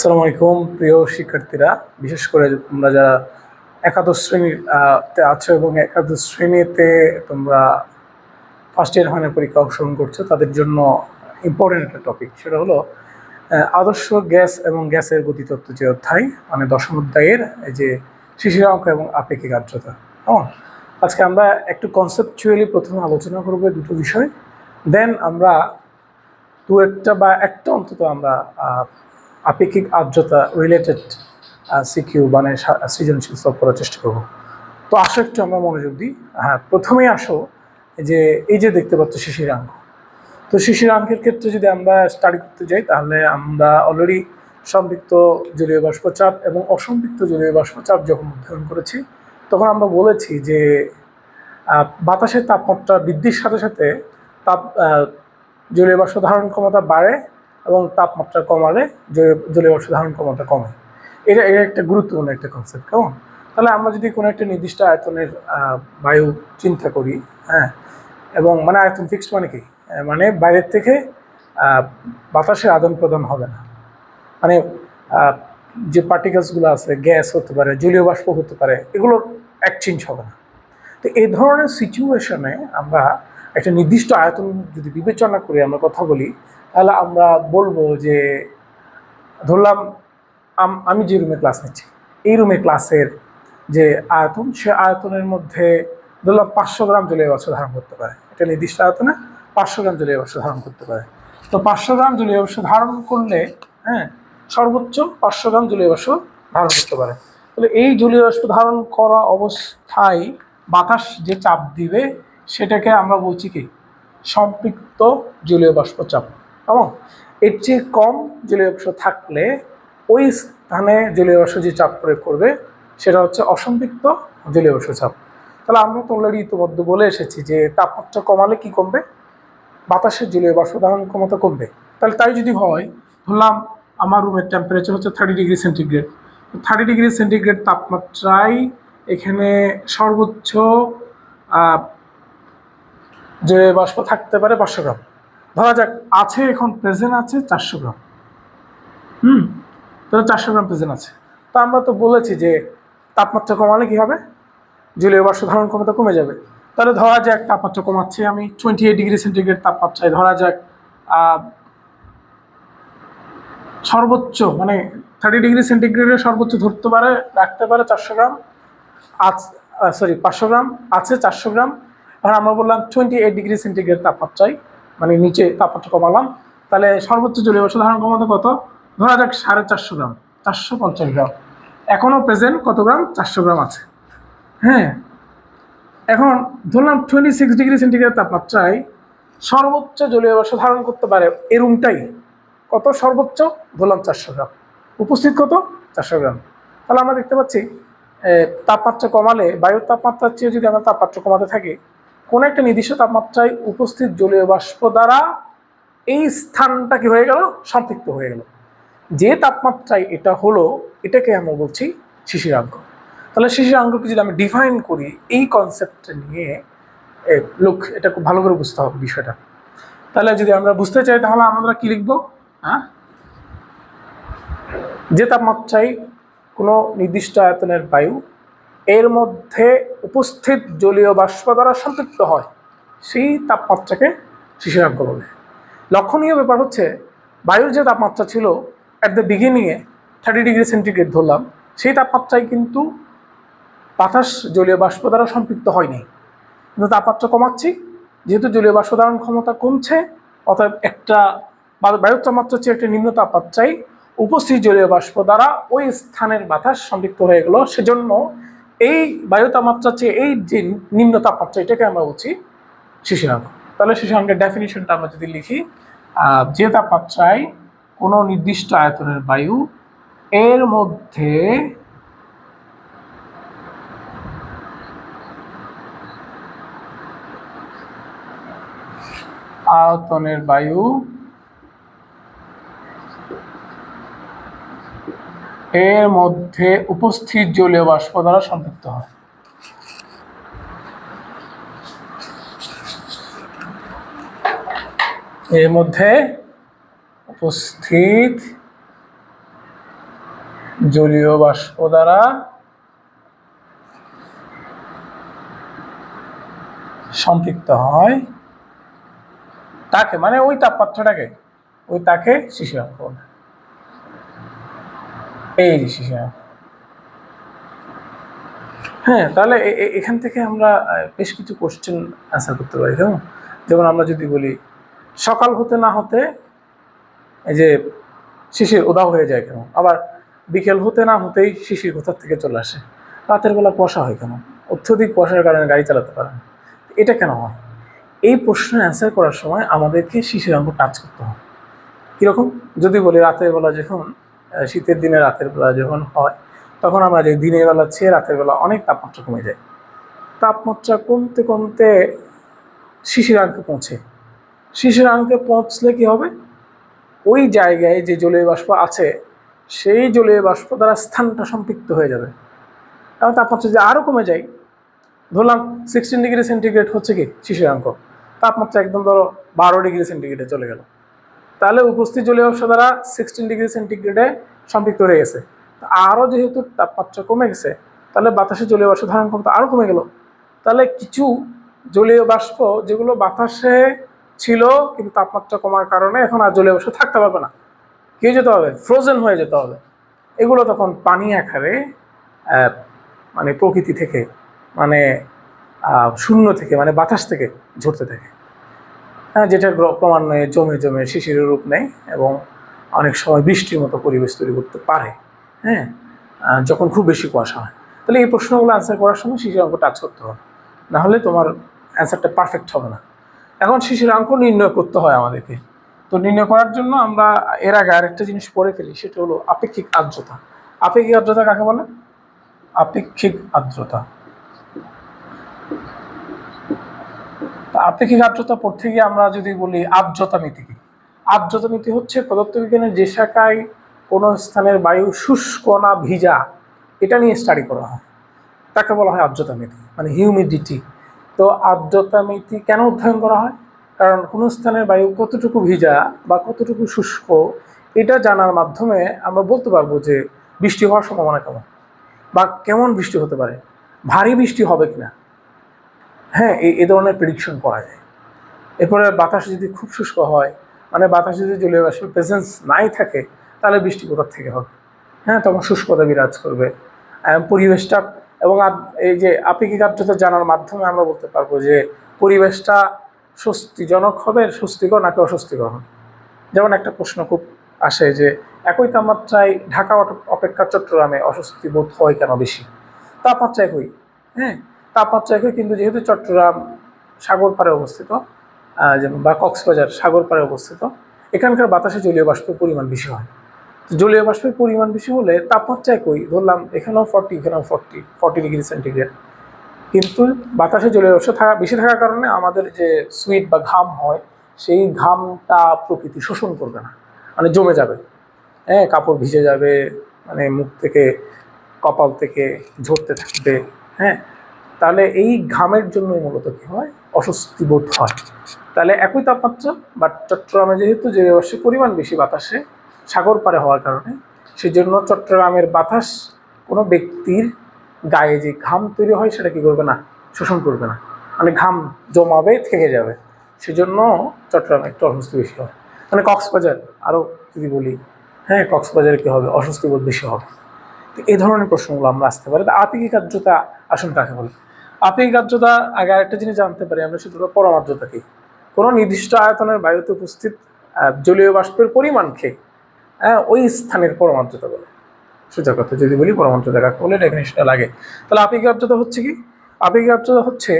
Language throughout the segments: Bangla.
আসসালামু আলাইকুম প্রিয় শিক্ষার্থীরা, বিশেষ করে তোমরা যারা একাদশ শ্রেণীর তে আছো এবং একাদশ শ্রেণীতে তোমরা ফার্স্ট ইয়ার ফাইনাল পরীক্ষা অংশগ্রহণ করছো, তাদের জন্য ইম্পর্টেন্ট একটা টপিক। সেটা হলো আদর্শ গ্যাস এবং গ্যাসের গতিতত্ত্ব যে অধ্যায়, মানে দশম অধ্যায়ের এই যে শিশিরাঙ্ক এবং আপেক্ষিক আর্দ্রতা। হ্যাঁ, আজকে আমরা একটু কনসেপচুয়ালি প্রথমে আলোচনা করবো দুটো বিষয়, দেন আমরা একটা অন্তত আমরা আপেক্ষিক আর্দ্রতা রিলেটেড সিকিউ মানে সৃজনশীল সলভ করার চেষ্টা করব। তো আসো একটু আমরা মনোযোগ দিই। হ্যাঁ, প্রথমেই আসো যে এই যে দেখতে পাচ্ছ শিশিরাঙ্ক। তো শিশিরাঙ্কের ক্ষেত্রে যদি আমরা স্টাডি করতে যাই, তাহলে আমরা অলরেডি সম্পৃক্ত জলীয় বাষ্পচাপ এবং অসম্পৃক্ত জলীয় বাষ্পচাপ যখন অধ্যয়ন করেছি, তখন আমরা বলেছি যে বাতাসের তাপমাত্রা বৃদ্ধির সাথে সাথে জলীয় বাষ্প ধারণ ক্ষমতা বাড়ে এবং তাপমাত্রা কমালে জলীয় বাষ্প ধারণ ক্ষমতা কমে। এটা একটা গুরুত্বপূর্ণ একটা কনসেপ্ট। কেমন? তাহলে আমরা যদি কোনো একটা নির্দিষ্ট আয়তনের বায়ু চিন্তা করি, হ্যাঁ, এবং মানে আয়তন ফিক্সড মানে কি, মানে বাইরের থেকে বাতাসের আদান প্রদান হবে না, মানে যে পার্টিকেলসগুলো আছে, গ্যাস হতে পারে, জলীয় বাষ্প হতে পারে, এগুলোর এক্সচেঞ্জ হবে না। তো এই ধরনের সিচুয়েশনে আমরা একটা নির্দিষ্ট আয়তন যদি বিবেচনা করি, আমরা কথা বলি, তাহলে আমরা বলবো যে ধরলাম আমি যে রুমে ক্লাস নিচ্ছি, এই রুমে ক্লাসের যে আয়তন, সে আয়তনের মধ্যে ধরলাম 500 গ্রাম জলীয় বাষ্প ধারণ করতে পারে। এটা নির্দিষ্ট আয়তনে 500 গ্রাম জলীয় বাষ্প ধারণ করতে পারে। তো 500 গ্রাম জলীয় বাষ্প ধারণ করলে, হ্যাঁ, সর্বোচ্চ 500 গ্রাম জলীয় বাষ্প ধারণ করতে পারে। তাহলে এই জলীয় বাষ্প ধারণ করা অবস্থায় বাতাস যে চাপ দিবে, সেটাকে আমরা বলছি কি, সম্পৃক্ত জলীয় বাষ্প চাপ। কেমন? এর চেয়ে কম জলীয় বাষ্প থাকলে ওই স্থানে জলীয় বাষ্প যে চাপ প্রয়োগ করবে, সেটা হচ্ছে অসম্পৃক্ত জলীয় বাষ্প চাপ। তাহলে আমরা তো অলরেডি ইতিমধ্যে বলে এসেছি যে তাপমাত্রা কমালে কি কমবে, বাতাসের জলীয় বাষ্প ধারণ ক্ষমতা কমবে। তাহলে তাই যদি হয়, ধরলাম আমার রুমের টেম্পারেচার হচ্ছে 30 ডিগ্রি সেন্টিগ্রেড। 30 ডিগ্রি সেন্টিগ্রেড তাপমাত্রায় এখানে সর্বোচ্চ জলীয় বাষ্প থাকতে পারে 500 গ্রাম। ধরা যাক আছে, এখন প্রেজেন্ট আছে 400 গ্রাম। তাহলে 400 গ্রাম প্রেজেন্ট আছে। তো আমরা তো বলেছি যে তাপমাত্রা কমালে কি হবে, জলীয় বাষ্প ধারণ ক্ষমতা কমে যাবে। তাহলে ধরা যাক তাপমাত্রা কমাচ্ছে আমি 28 ডিগ্রি সেন্টিগ্রেড তাপমাত্রায়, ধরা যাক সর্বোচ্চ মানে 30 ডিগ্রি সেন্টিগ্রেডের সর্বোচ্চ ধরতে পারে, রাখতে পারে 400 গ্রাম, 500 গ্রাম আছে, 400 গ্রাম। এখন আমরা বললাম 28 ডিগ্রি সেন্টিগ্রেড তাপমাত্রায়, মানে নিচে তাপমাত্রা কমালাম, তাহলে সর্বোচ্চ জলীয় বাষ্প ধারণ ক্ষমতা কত? ধরা যাক 450 গ্রাম, 450 গ্রাম। এখনও প্রেজেন্ট কত গ্রাম? 400 গ্রাম আছে। হ্যাঁ, এখন ধরলাম 26 ডিগ্রি সেন্টিগ্রেড তাপমাত্রায় সর্বোচ্চ জলীয় বাষ্প ধারণ করতে পারে এই রুমটাই কত? সর্বোচ্চ ধরলাম 400 গ্রাম, উপস্থিত কত? 400 গ্রাম। তাহলে আমরা দেখতে পাচ্ছি তাপমাত্রা কমালে, বায়ুর তাপমাত্রার চেয়ে যদি আমরা তাপমাত্রা কমাতে থাকি, কোনো একটা নির্দিষ্ট তাপমাত্রায় উপস্থিত জলীয় বাষ্প দ্বারা এই স্থানটা কি হয়ে গেল? সম্পৃক্ত হয়ে গেল। যে তাপমাত্রায় এটা হলো, এটাকে আমরা বলছি শিশিরাঙ্ক। তাহলে শিশিরাঙ্ককে যদি আমি ডিফাইন করি এই কনসেপ্ট নিয়ে, লোক এটা খুব ভালো করে বুঝতে হবে বিষয়টা। তাহলে যদি আমরা বুঝতে চাই, তাহলে আমরা কি লিখবো? যে তাপমাত্রায় কোনো নির্দিষ্ট আয়তনের বায়ু এর মধ্যে উপস্থিত জলীয় বাষ্প দ্বারা সম্পৃক্ত হয়, সেই তাপমাত্রাকে শিশিরাঙ্ক বলে। লক্ষণীয় ব্যাপার হচ্ছে, বায়ুর যে তাপমাত্রা ছিল অ্যাট দ্য বিগিনিংয়ে 30 ডিগ্রি সেন্টিগ্রেড ধরলাম, সেই তাপমাত্রায় কিন্তু বাতাস জলীয় বাষ্প দ্বারা সম্পৃক্ত হয়নি। কিন্তু তাপমাত্রা কমাচ্ছি, যেহেতু জলীয় বাষ্প ধারণ ক্ষমতা কমছে, অতএব একটা বায়ুর তাপমাত্রার চেয়ে একটা নিম্ন তাপমাত্রায় উপস্থিত জলীয় বাষ্প দ্বারা ওই স্থানের বাতাস সম্পৃক্ত হয়ে গেল। সেজন্য এই বায়ু তাপমাত্রার চেয়ে এই যে নিম্ন তাপমাত্রা, এটাকে আমরা বলছি শিশিরাঙ্ক। তাহলে শিশিরাঙ্কের ডেফিনিশনটা আমরা যদি লিখি, যে তাপমাত্রায় কোনো নির্দিষ্ট আয়তনের বায়ু এর মধ্যে আয়তনের বায়ু এর মধ্যে উপস্থিত জলীয় বাষ্প দ্বারা সম্পৃক্ত হয়। এর মধ্যে উপস্থিত জলীয় বাষ্প দ্বারা সম্পৃক্ত হয় তাকে, মানে ওই তাপমাত্রাটাকে, তাকে শিশিরাঙ্ক বলে। এই যে শিশিরাঙ্ক। হ্যাঁ, তাহলে এখান থেকে আমরা বেশ কিছু কোশ্চেন অ্যান্সার করতে পারি, কেমন? যেমন আমরা যদি বলি সকাল হতে না হতে এই যে শিশির উধাও হয়ে যায় কেন, আবার বিকেল হতে না হতেই শিশির কোথা থেকে চলে আসে, রাতের বেলা কুয়াশা হয় কেন, অত্যধিক কুয়াশার কারণে গাড়ি চালাতে পারে না, এটা কেন হয়? এই প্রশ্নের অ্যান্সার করার সময় আমাদেরকে শিশিরাঙ্ক টাচ করতে হবে। কীরকম? যদি বলি রাতের বেলা যখন, শীতের দিনে রাতের বেলা যখন হয়, তখন আমরা যে দিনের বেলা চেয়ে রাতের বেলা অনেক তাপমাত্রা কমে যায়। তাপমাত্রা কমতে কমতে শিশিরাঙ্কে পৌঁছে। শিশিরাঙ্কে পৌঁছলে কি হবে? ওই জায়গায় যে জলীয় বাষ্প আছে সেই জলীয় বাষ্প দ্বারা স্থানটা সম্পৃক্ত হয়ে যাবে, এবং তাপমাত্রা যদি আরও কমে যায়, ধরলাম 16 ডিগ্রি সেন্টিগ্রেড হচ্ছে কি শিশিরাঙ্ক, তাপমাত্রা একদম ধরো 12 ডিগ্রি সেন্টিগ্রেডে চলে গেল, তাহলে উপস্থিত জলীয় বাষ্প দ্বারা 16 ডিগ্রি সেন্টিগ্রেডে সম্পৃক্ত হয়ে গেছে। আরও যেহেতু তাপমাত্রা কমে গেছে, তাহলে বাতাসে জলীয় বাষ্প ধারণ ক্ষমতা আরও কমে গেল। তাহলে কিছু জলীয় বাষ্প যেগুলো বাতাসে ছিল কিন্তু তাপমাত্রা কমার কারণে এখন আর জলীয় বাষ্প থাকতে পারবে না, কি যেতে হবে? ফ্রোজেন হয়ে যেতে হবে। এগুলো তখন পানি আকারে মানে প্রকৃতি থেকে, মানে শূন্য থেকে, মানে বাতাস থেকে ঝরতে থাকে, হ্যাঁ, যেটা ক্রমান্বয়ে জমে জমে শিশিরের রূপ নেয় এবং অনেক সময় বৃষ্টির মতো পরিবেশ তৈরি করতে পারে, হ্যাঁ, যখন খুব বেশি কুয়াশা হয়। তাহলে এই প্রশ্নগুলো আনসার করার সময় শিশিরাঙ্ক টাচ করতে হবে, নাহলে তোমার অ্যান্সারটা পারফেক্ট হবে না। এখন শিশিরাঙ্ক নির্ণয় করতে হয় আমাদেরকে। তো নির্ণয় করার জন্য আমরা এর আগে আরেকটা জিনিস পড়ে ফেলি, সেটা হলো আপেক্ষিক আর্দ্রতা। আপেক্ষিক আর্দ্রতা কাকে বলে? আপেক্ষিক আর্দ্রতা। আপেক্ষিক আর্দ্রতা পড়তে গিয়ে আমরা যদি বলি আর্দ্রতা নীতি কি? আর্দ্রতা নীতি হচ্ছে পদার্থবিজ্ঞানের যে শাখায় কোনো স্থানের বায়ু শুষ্ক না ভিজা এটা নিয়ে স্টাডি করা হয়, তাকে বলা হয় আর্দ্রতা নীতি, মানে হিউমিডিটি। তো আর্দ্রতা নীতি কেন অধ্যয়ন করা হয়? কারণ কোনো স্থানের বায়ু কতটুকু ভিজা বা কতটুকু শুষ্ক এটা জানার মাধ্যমে আমরা বলতে পারবো যে বৃষ্টি হওয়ার সম্ভাবনা কেমন, বা কেমন বৃষ্টি হতে পারে, ভারী বৃষ্টি হবে কিনা, হ্যাঁ, এই ধরনের প্রেডিকশন করা যায়। এরপরে বাতাস যদি খুব শুষ্ক হয়, মানে বাতাসে যদি জলীয় বাষ্পের প্রেজেন্স নাই থাকে, তাহলে বৃষ্টি কোথার থেকে হবে? হ্যাঁ, তখন শুষ্কতা বিরাজ করবে পরিবেশটা। এবং এই যে আপেক্ষিক আর্দ্রতা জানার মাধ্যমে আমরা বলতে পারবো যে পরিবেশটা স্বস্তিজনক হবে, স্বস্তিকর নাকি অস্বস্তিকর হবে। যেমন একটা প্রশ্ন খুব আসে যে একই তাপমাত্রায় ঢাকা অপেক্ষা চট্টগ্রামে অস্বস্তি বোধ হয় কেন বেশি? তাপমাত্রা একই, হ্যাঁ, তাপমাত্রা একই, কিন্তু যেহেতু চট্টগ্রাম সাগর পাড়ে অবস্থিত, যেমন বা কক্সবাজার সাগর পাড়ে অবস্থিত, এখানকার বাতাসে জলীয় বাষ্পের পরিমাণ বেশি হয়। জলীয় বাষ্পের পরিমাণ বেশি হলে তাপমাত্রা একই, ধরলাম এখানেও 40, এখানেও 40 ডিগ্রি সেন্টিগ্রেড, কিন্তু বাতাসে জলীয় বাষ্প বেশি থাকার কারণে আমাদের যে সুইট বা ঘাম হয় সেই ঘামটা প্রকৃতি শোষণ করবে না, মানে জমে যাবে, হ্যাঁ, কাপড় ভিজে যাবে, মানে মুখ থেকে কপাল থেকে ঝরতে থাকবে, হ্যাঁ। তাহলে এই ঘামের জন্যই মূলত কী হয়? অস্বস্তি বোধ হয়। তাহলে একই তাপমাত্রা, বাট চট্টগ্রামে যেহেতু জলীয় বাষ্পের পরিমাণ বেশি বাতাসে সাগর পারে হওয়ার কারণে, সেজন্য চট্টগ্রামের বাতাস কোনো ব্যক্তির গায়ে যে ঘাম তৈরি হয় সেটা কী করবে না? শোষণ করবে না, মানে ঘাম জমাবে, থেকে যাবে। সেজন্য চট্টগ্রামে একটু অস্বস্তি বেশি হয়। মানে কক্সবাজার আরও যদি বলি, হ্যাঁ, কক্সবাজারে কী হবে? অস্বস্তি বোধ বেশি হবে। তো এই ধরনের প্রশ্নগুলো আমরা আসতে পারি। আপেক্ষিক আর্দ্রতা আসুন কাকে বলে? আপেক্ষিক আর্দ্রতা আগে আরেকটা জিনিস জানতে পারি আমরা, সেটা হলো পরম আর্দ্রতা কি? কোনো নির্দিষ্ট আয়তনের বায়ুতে উপস্থিত জলীয় বাষ্পের পরিমাণকে ওই স্থানের পরম আর্দ্রতা বলে। সোজা কথা যদি বলি পরম আর্দ্রতা কাকে বলে, ডেফিনিশনটা লাগে। তাহলে আপেক্ষিক আর্দ্রতা হচ্ছে কি? আপেক্ষিক আর্দ্রতা হচ্ছে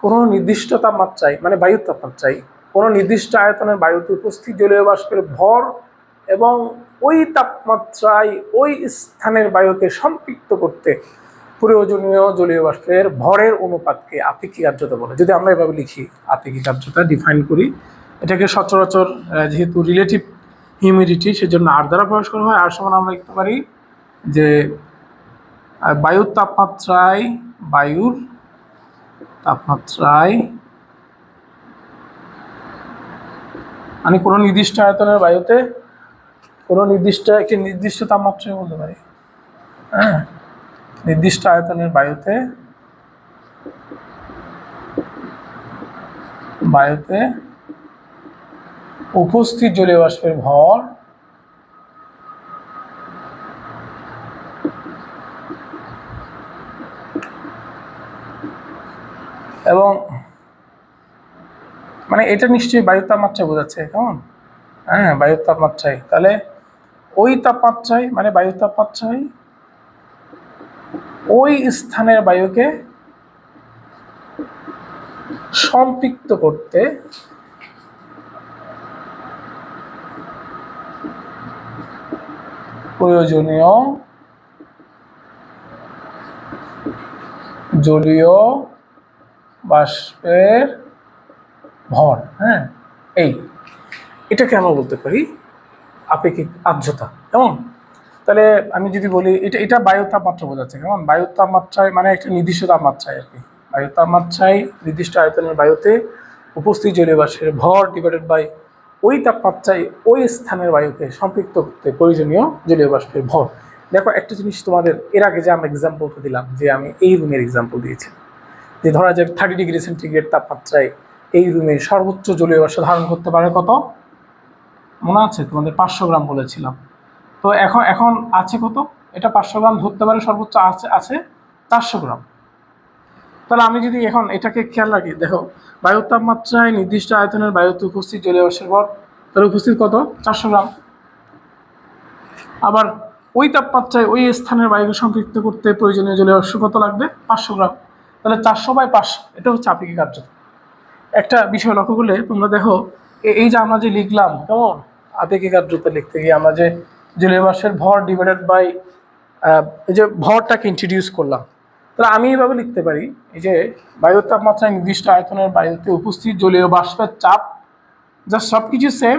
কোনো নির্দিষ্ট তাপমাত্রায়, মানে বায়ুর তাপমাত্রায় কোনো নির্দিষ্ট আয়তনের বায়ুতে উপস্থিত জলীয় বাষ্পের ভর এবং ওই তাপমাত্রায় ওই স্থানের বায়ুকে সম্পৃক্ত করতে প্রয়োজনীয় জলীয় বাষ্পের ভরের অনুপাতকে আপেক্ষিক আর্দ্রতা বলে। যদি আমরা এভাবে লিখি আপেক্ষিক আর্দ্রতা ডিফাইন করি, এটাকে সচরাচর যেহেতু রিলেটিভ হিউমিডিটি সেজন্য আর দ্বারা প্রকাশ করা হয়। আর সমান আমরা লিখতে পারি যে বায়ুর তাপমাত্রায় মানে কোনো নির্দিষ্ট আয়তনের বায়ুতে কোনো একটি নির্দিষ্ট তাপমাত্রায় বলতে পারি হ্যাঁ, নির্দিষ্ট আয়তনের বায়ুতে উপস্থিত জলীয় বাষ্পের ভর এবং মানে এটা নিশ্চয়ই বায়ুর তাপমাত্রা বোঝাচ্ছে, কেমন? হ্যাঁ, বায়ুর তাপমাত্রায়, তাহলে ওই তাপমাত্রায় মানে বায়ুর তাপমাত্রায় ওই স্থানের বায়ুকে সম্পৃক্ত করতে প্রয়োজনীয় জলীয় বাষ্পের ভর, হ্যাঁ, এটাকে আমরা বলতে পারি আপেক্ষিক আর্দ্রতা, কেমন? তাহলে আমি যদি বলি এটা বায়ুর তাপমাত্রা বোঝাচ্ছে, কেমন? বায়ুর তাপমাত্রায় মানে একটা নির্দিষ্ট তাপমাত্রায় আর কি, বায়ুর তাপমাত্রায় নির্দিষ্ট আয়তনের বায়ুতে উপস্থিত জলীয় বাষ্পের ভর ডিভাইডেড বাই ওই তাপমাত্রায় ওই স্থানের বায়ুকে সম্পৃক্ত করতে প্রয়োজনীয় জলীয় বাষ্পের ভর। দেখো একটা জিনিস তোমাদের এর আগে যে আমরা এক্সাম্পলটা দিলাম, যে আমি এই রুমের এক্সাম্পল দিয়েছি, যে ধরা যাক 30 ডিগ্রি সেন্টিগ্রেড তাপমাত্রায় এই রুমে সর্বোচ্চ জলীয় বাষ্প ধারণ করতে পারে কত? মনে আছে তোমাদের 500 গ্রাম বলেছিলাম। তো এখন আছে কত? এটা 500 গ্রাম ধরতে পারে, সর্বোচ্চ আছে 400 গ্রাম। তাহলে আমি যদি এখন এটাকে খেয়াল রাখি, দেখো বায়ুর তাপমাত্রায় নির্দিষ্ট আয়তনের বায়ুতে উপস্থিত জলীয় বাষ্পের ভর, তাহলে উপস্থিত কত? 400 গ্রাম। আবার ওই তাপমাত্রায় ওই স্থানের বায়ুকে সম্পৃক্ত করতে প্রয়োজনীয় জলীয় বাষ্প কত লাগবে? 500 গ্রাম। তাহলে 400/500, এটা হচ্ছে আপেক্ষিক আর্দ্রতা। একটা বিষয় লক্ষ্য করলে তোমরা দেখো, এই যে আমরা যে লিখলাম, কেমন? আপেক্ষিক আর্দ্রতা লিখতে গিয়ে আমরা যে জলীয় বাষ্পের ভর ডিভাইডেড বাই এই যে ভরটাকে ইন্ট্রোডিউস করলাম, তাহলে আমি এইভাবে লিখতে পারি, এই যে বায়ুর তাপমাত্রায় নির্দিষ্ট আয়তনের বায়ুতে উপস্থিত জলীয় বাষ্পের চাপ, জাস্ট সব কিছু সেম,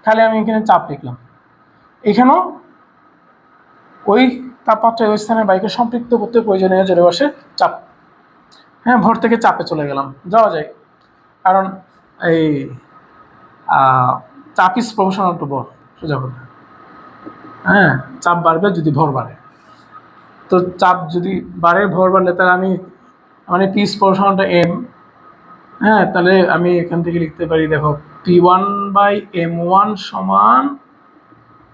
খালি আমি এখানে চাপ লিখলাম। এখানেও ওই তাপমাত্রায় ওই স্থানের বায়ুকে সম্পৃক্ত করতে প্রয়োজনীয় জলীয় বাষ্পের চাপ। হ্যাঁ, ভর থেকে চাপে চলে গেলাম, যাওয়া যায়, কারণ এই চাপ ইজ প্রপোর্শনাল টু ভর, সোজা কথা। হ্যাঁ, চাপ বাড়বে যদি ভর বাড়ে, তো চাপ যদি বাড়ে ভর বাড়লে তাহলে আমি মানে P is proportional to M. হ্যাঁ, তাহলে আমি এখান থেকে লিখতে পারি, দেখো P1/m1 সমান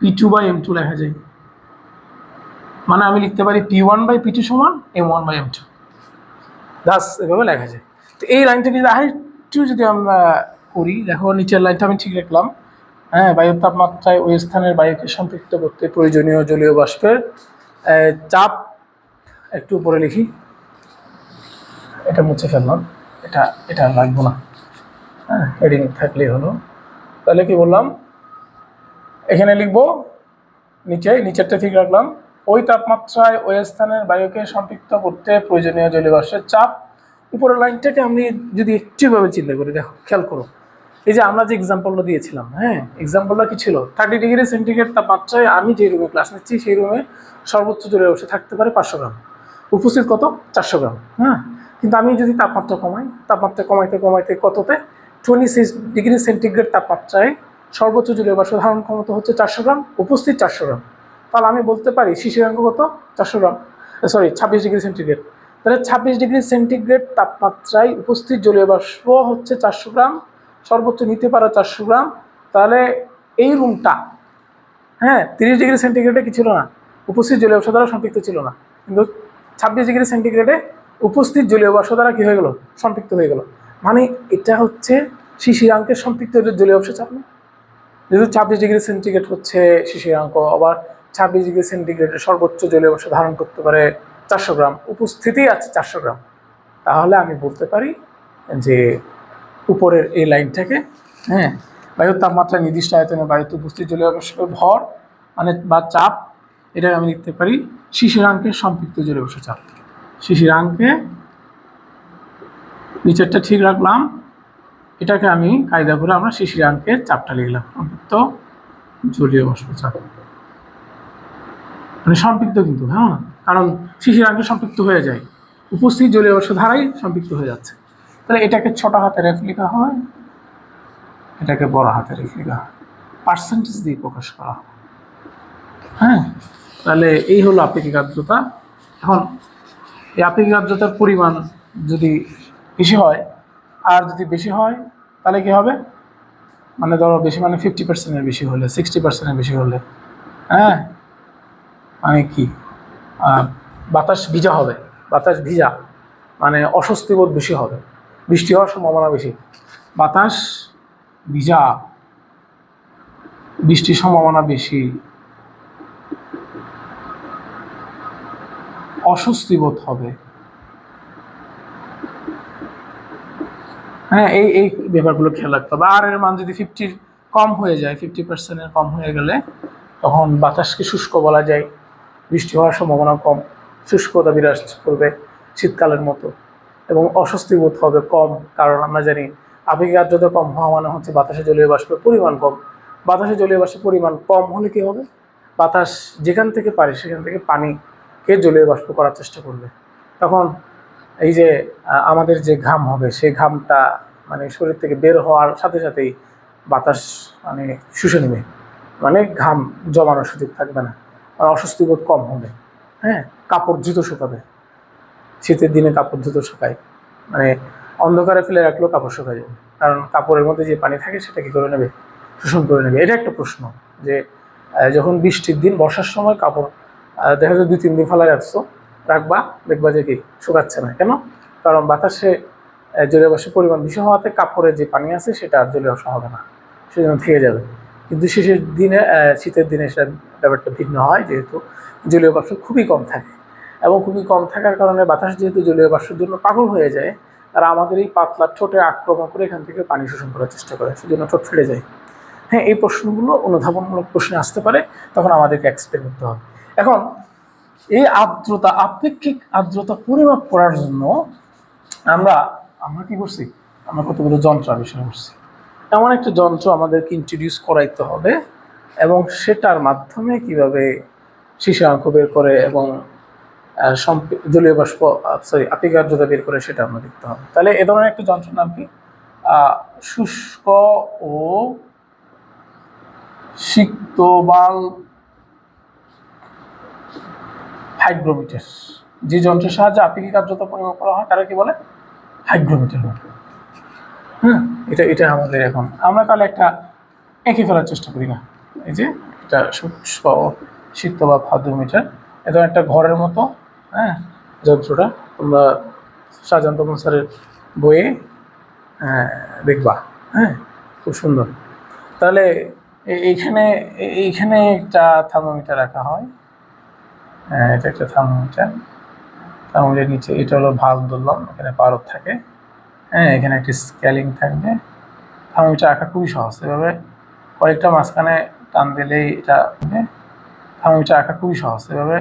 P2/m2 লেখা যায়। মানে আমি লিখতে পারি P1/P2 সমান M1/M2, দাস এভাবে লেখা যায়। তো এই লাইনটাকে যদি আরেকটু যদি আমরা করি, দেখো নিচের লাইনটা আমি ঠিক রাখলাম। হ্যাঁ, বায়ুর তাপমাত্রায় ওই স্থানের বায়ুকে সম্পৃক্ত করতে প্রয়োজনীয় জলীয় বাষ্পের চাপ, একটু উপরে লিখি, এটা মুছে ফেললাম, এটা লাগবো না, হ্যাঁ, হেডিং থাকলেই হলো। তাহলে কি বললাম, এখানে লিখবো নিচেরটা ঠিক রাখলাম, ওই তাপমাত্রায় ওই স্থানের বায়ুকে সম্পৃক্ত করতে প্রয়োজনীয় জলীয় বাষ্পের চাপ। উপরের লাইনটাকে আমি যদি একটুভাবে চিন্তা করি, দেখো খেয়াল করো, এই যে আমরা যে এক্সাম্পলটা দিয়েছিলাম, হ্যাঁ, এক্সাম্পলটা কি ছিল? 30 ডিগ্রি সেন্টিগ্রেড তাপমাত্রায় আমি যে রুমে ক্লাস নিচ্ছি সেই রুমে সর্বোচ্চ জলীয় বাষ্প থাকতে পারে 500 গ্রাম, উপস্থিত কত? 400 গ্রাম। হ্যাঁ, কিন্তু আমি যদি তাপমাত্রা কমাই, তাপমাত্রা কমাইতে কমাইতে কততে 26 ডিগ্রি সেন্টিগ্রেড তাপমাত্রায় সর্বোচ্চ জলীয় বাষ্প ধারণ ক্ষমতা হচ্ছে 400 গ্রাম, উপস্থিত 400 গ্রাম। তাহলে আমি বলতে পারি শিশিরাঙ্ক কত? 400 গ্রাম, সরি 26 ডিগ্রি সেন্টিগ্রেড। তাহলে 26 ডিগ্রি সেন্টিগ্রেড তাপমাত্রায় উপস্থিত জলীয় বাষ্প হচ্ছে 400 গ্রাম, সর্বোচ্চ নিতে পারে 400 গ্রাম। তাহলে এই রুমটা, হ্যাঁ, 30 ডিগ্রি সেন্টিগ্রেডে কি ছিল না? উপস্থিত জলীয় বাষ্প দ্বারা সম্পৃক্ত ছিল না, কিন্তু 26 ডিগ্রি সেন্টিগ্রেডে উপস্থিত জলীয় বাষ্প দ্বারা কি হয়ে গেল? সম্পৃক্ত হয়ে গেল। মানে এটা হচ্ছে শিশিরাঙ্কের সম্পৃক্ত জলীয় বাষ্প চাপ না? যেহেতু 26 ডিগ্রি সেন্টিগ্রেড হচ্ছে শিশিরাঙ্ক, আবার 26 ডিগ্রি সেন্টিগ্রেডের সর্বোচ্চ জলীয় বাষ্প ধারণ করতে পারে 400 গ্রাম, উপস্থিতি আছে 400 গ্রাম, তাহলে আমি বলতে পারি যে উপরের এই লাইনটাকে, হ্যাঁ, বায়ুর তাপমাত্রা নির্দিষ্ট আয়তনে বায়ুতে উপস্থিত জলীয় বাষ্পের ভর মানে বা চাপ, এটাকে আমি লিখতে পারি শিশিরাঙ্কের সম্পৃক্ত জলীয় বাষ্প চাপ। শিশিরাঙ্কে নিচেরটা ঠিক রাখলাম, এটাকে আমি কায়দা করে আমরা শিশিরাঙ্কের চাপটা লিখলাম, সম্পৃক্ত জলীয় বাষ্প চাপ, মানে সম্পৃক্ত কিন্তু, হ্যাঁ, কারণ শিশিরাঙ্কে সম্পৃক্ত হয়ে যায়, উপস্থিত জলীয় বাষ্প ধারাই সম্পৃক্ত হয়ে যাচ্ছে। তাহলে এটাকে ছোট হাতের এফ লেখা হয়, এটাকে বড় হাতের এফ লেখা হয়, পার্সেন্টেজ দিয়ে প্রকাশ করা হয়। হ্যাঁ, তাহলে এই হলো আপেক্ষিক আর্দ্রতা। এখন এই আপেক্ষিক আর্দ্রতার পরিমাণ যদি বেশি হয়, আর যদি বেশি হয় তাহলে কি হবে, মানে ধরো বেশি মানে 50%-এর বেশি হলে, 60%-এর বেশি হলে, হ্যাঁ, মানে কি বাতাস ভিজা হবে। বাতাস ভিজা মানে অস্বস্তি বোধ বেশি হবে, বৃষ্টি হওয়ার সম্ভাবনা বেশি। বাতাস ভিজা, বৃষ্টির সম্ভাবনা বেশি, অস্বস্তি বোধ হবে। হ্যাঁ, এই এই ব্যাপারগুলো খেয়াল রাখতে হবে। আর এর মান যদি 50-র কম হয়ে যায়, 50%-এর কম হয়ে গেলে তখন বাতাসকে শুষ্ক বলা যায়, বৃষ্টি হওয়ার সম্ভাবনা কম, শুষ্কতা বিরাজ করবে শীতকালের মতো, এবং অস্বস্তি বোধ হবে কম। কারণ আমরা জানি আপেক্ষিক আর্দ্রতা কম হওয়া মানে হচ্ছে বাতাসে জলীয় বাষ্পের পরিমাণ কম। বাতাসে জলীয় বাষ্পের পরিমাণ কম হলে কি হবে, বাতাস যেখান থেকে পারে সেখান থেকে পানিকে জলীয় বাষ্প করার চেষ্টা করবে। তখন এই যে আমাদের যে ঘাম হবে, সেই ঘামটা মানে শরীর থেকে বের হওয়ার সাথে সাথেই বাতাস মানে শুষে নেবে, মানে ঘাম জমানোর সুযোগ থাকবে না, আর অস্বস্তি বোধ কম হবে। হ্যাঁ, কাপড় দ্রুত শুকাবে। শীতের দিনে কাপড় দ্রুত শুকায়, মানে অন্ধকারে ফেলে রাখলেও কাপড় শুকায় যাবে, কারণ কাপড়ের মধ্যে যে পানি থাকে সেটা কি করে নেবে, শোষণ করে নেবে। এটা একটা প্রশ্ন যে যখন বৃষ্টির দিন, বর্ষার সময় কাপড় দেখা যায় 2-3 দিন ফেলা রাখবা, দেখবা যে কি শুকাচ্ছে না। কেন? কারণ বাতাসে জলীয় বাষ্পের পরিমাণ বেশি হওয়াতে কাপড়ে যে পানি আছে সেটা আর জলীয় বাষ্প হবে না, সেজন্য থেকে যাবে। কিন্তু শেষের দিনে, শীতের দিনে সেটা ব্যাপারটা ভিন্ন হয়, যেহেতু জলীয় বাষ্প খুবই কম থাকে, এবং খুবই কম থাকার কারণে বাতাস যেহেতু জলীয় বাষ্পের জন্য পাগল হয়ে যায়, তারা আমাদের এই পাতলা ঠোঁটে আক্রমণ করে এখান থেকে পানি শোষণ করার চেষ্টা করে, সেজন্য ঠোঁট ফেটে যায়। হ্যাঁ, এই প্রশ্নগুলো অনুধাবনমূলক প্রশ্নে আসতে পারে, তখন আমাদেরকে এক্সপ্লেন করতে হবে। এখন এই আর্দ্রতা, আপেক্ষিক আর্দ্রতা পরিমাপ করার জন্য আমরা আমরা কি করছি, আমরা কতগুলো যন্ত্র আবিষ্কার করছি। এমন একটা যন্ত্র আমাদেরকে ইন্ট্রোডিউস করাইতে হবে, এবং সেটার মাধ্যমে কিভাবে সীসাঙ্ক বের করে এবং জলীয় বাষ্প, আপেক্ষিক আর্দ্রতা বের করে, সেটা আমরা দেখতে হবে। তাহলে এ ধরনের একটা যন্ত্রের নাম কি, শুষ্ক ও সিক্ত বাল্ব হাইগ্রোমিটার। যে যন্ত্রের সাহায্যে আপেক্ষিক আর্দ্রতা পরিমাপ করা হয় তারা কি বলে, হাইগ্রোমিটার। হ্যাঁ, এটা এটা আমাদের এখন আমরা তাহলে একটা এঁকে ফেলার চেষ্টা করি না। এই যে এটা শুষ্ক সিক্ত বা হাইগ্রোমিটার, এটা একটা ঘরের মতো। হ্যাঁ, যন্ত্রটা তোমরা শাহজাহান তপন স্যারের বইয়ে দেখবা। হ্যাঁ, খুব সুন্দর। তাহলে এইখানে এইখানে একটা থার্মোমিটার রাখা হয়। এটা একটা থার্মোমিটার। থার্মোমিটার নিচে এটা হলো ভালভ ধরলাম, এখানে পারদ থাকে। হ্যাঁ, এখানে একটি স্কেলিং থাকবে। থার্মোমিটার রাখা খুবই সহজ, এভাবে কয়েকটা মাঝখানে টান দিলেই এটা, থার্মোমিটার রাখা খুবই সহজ, এভাবে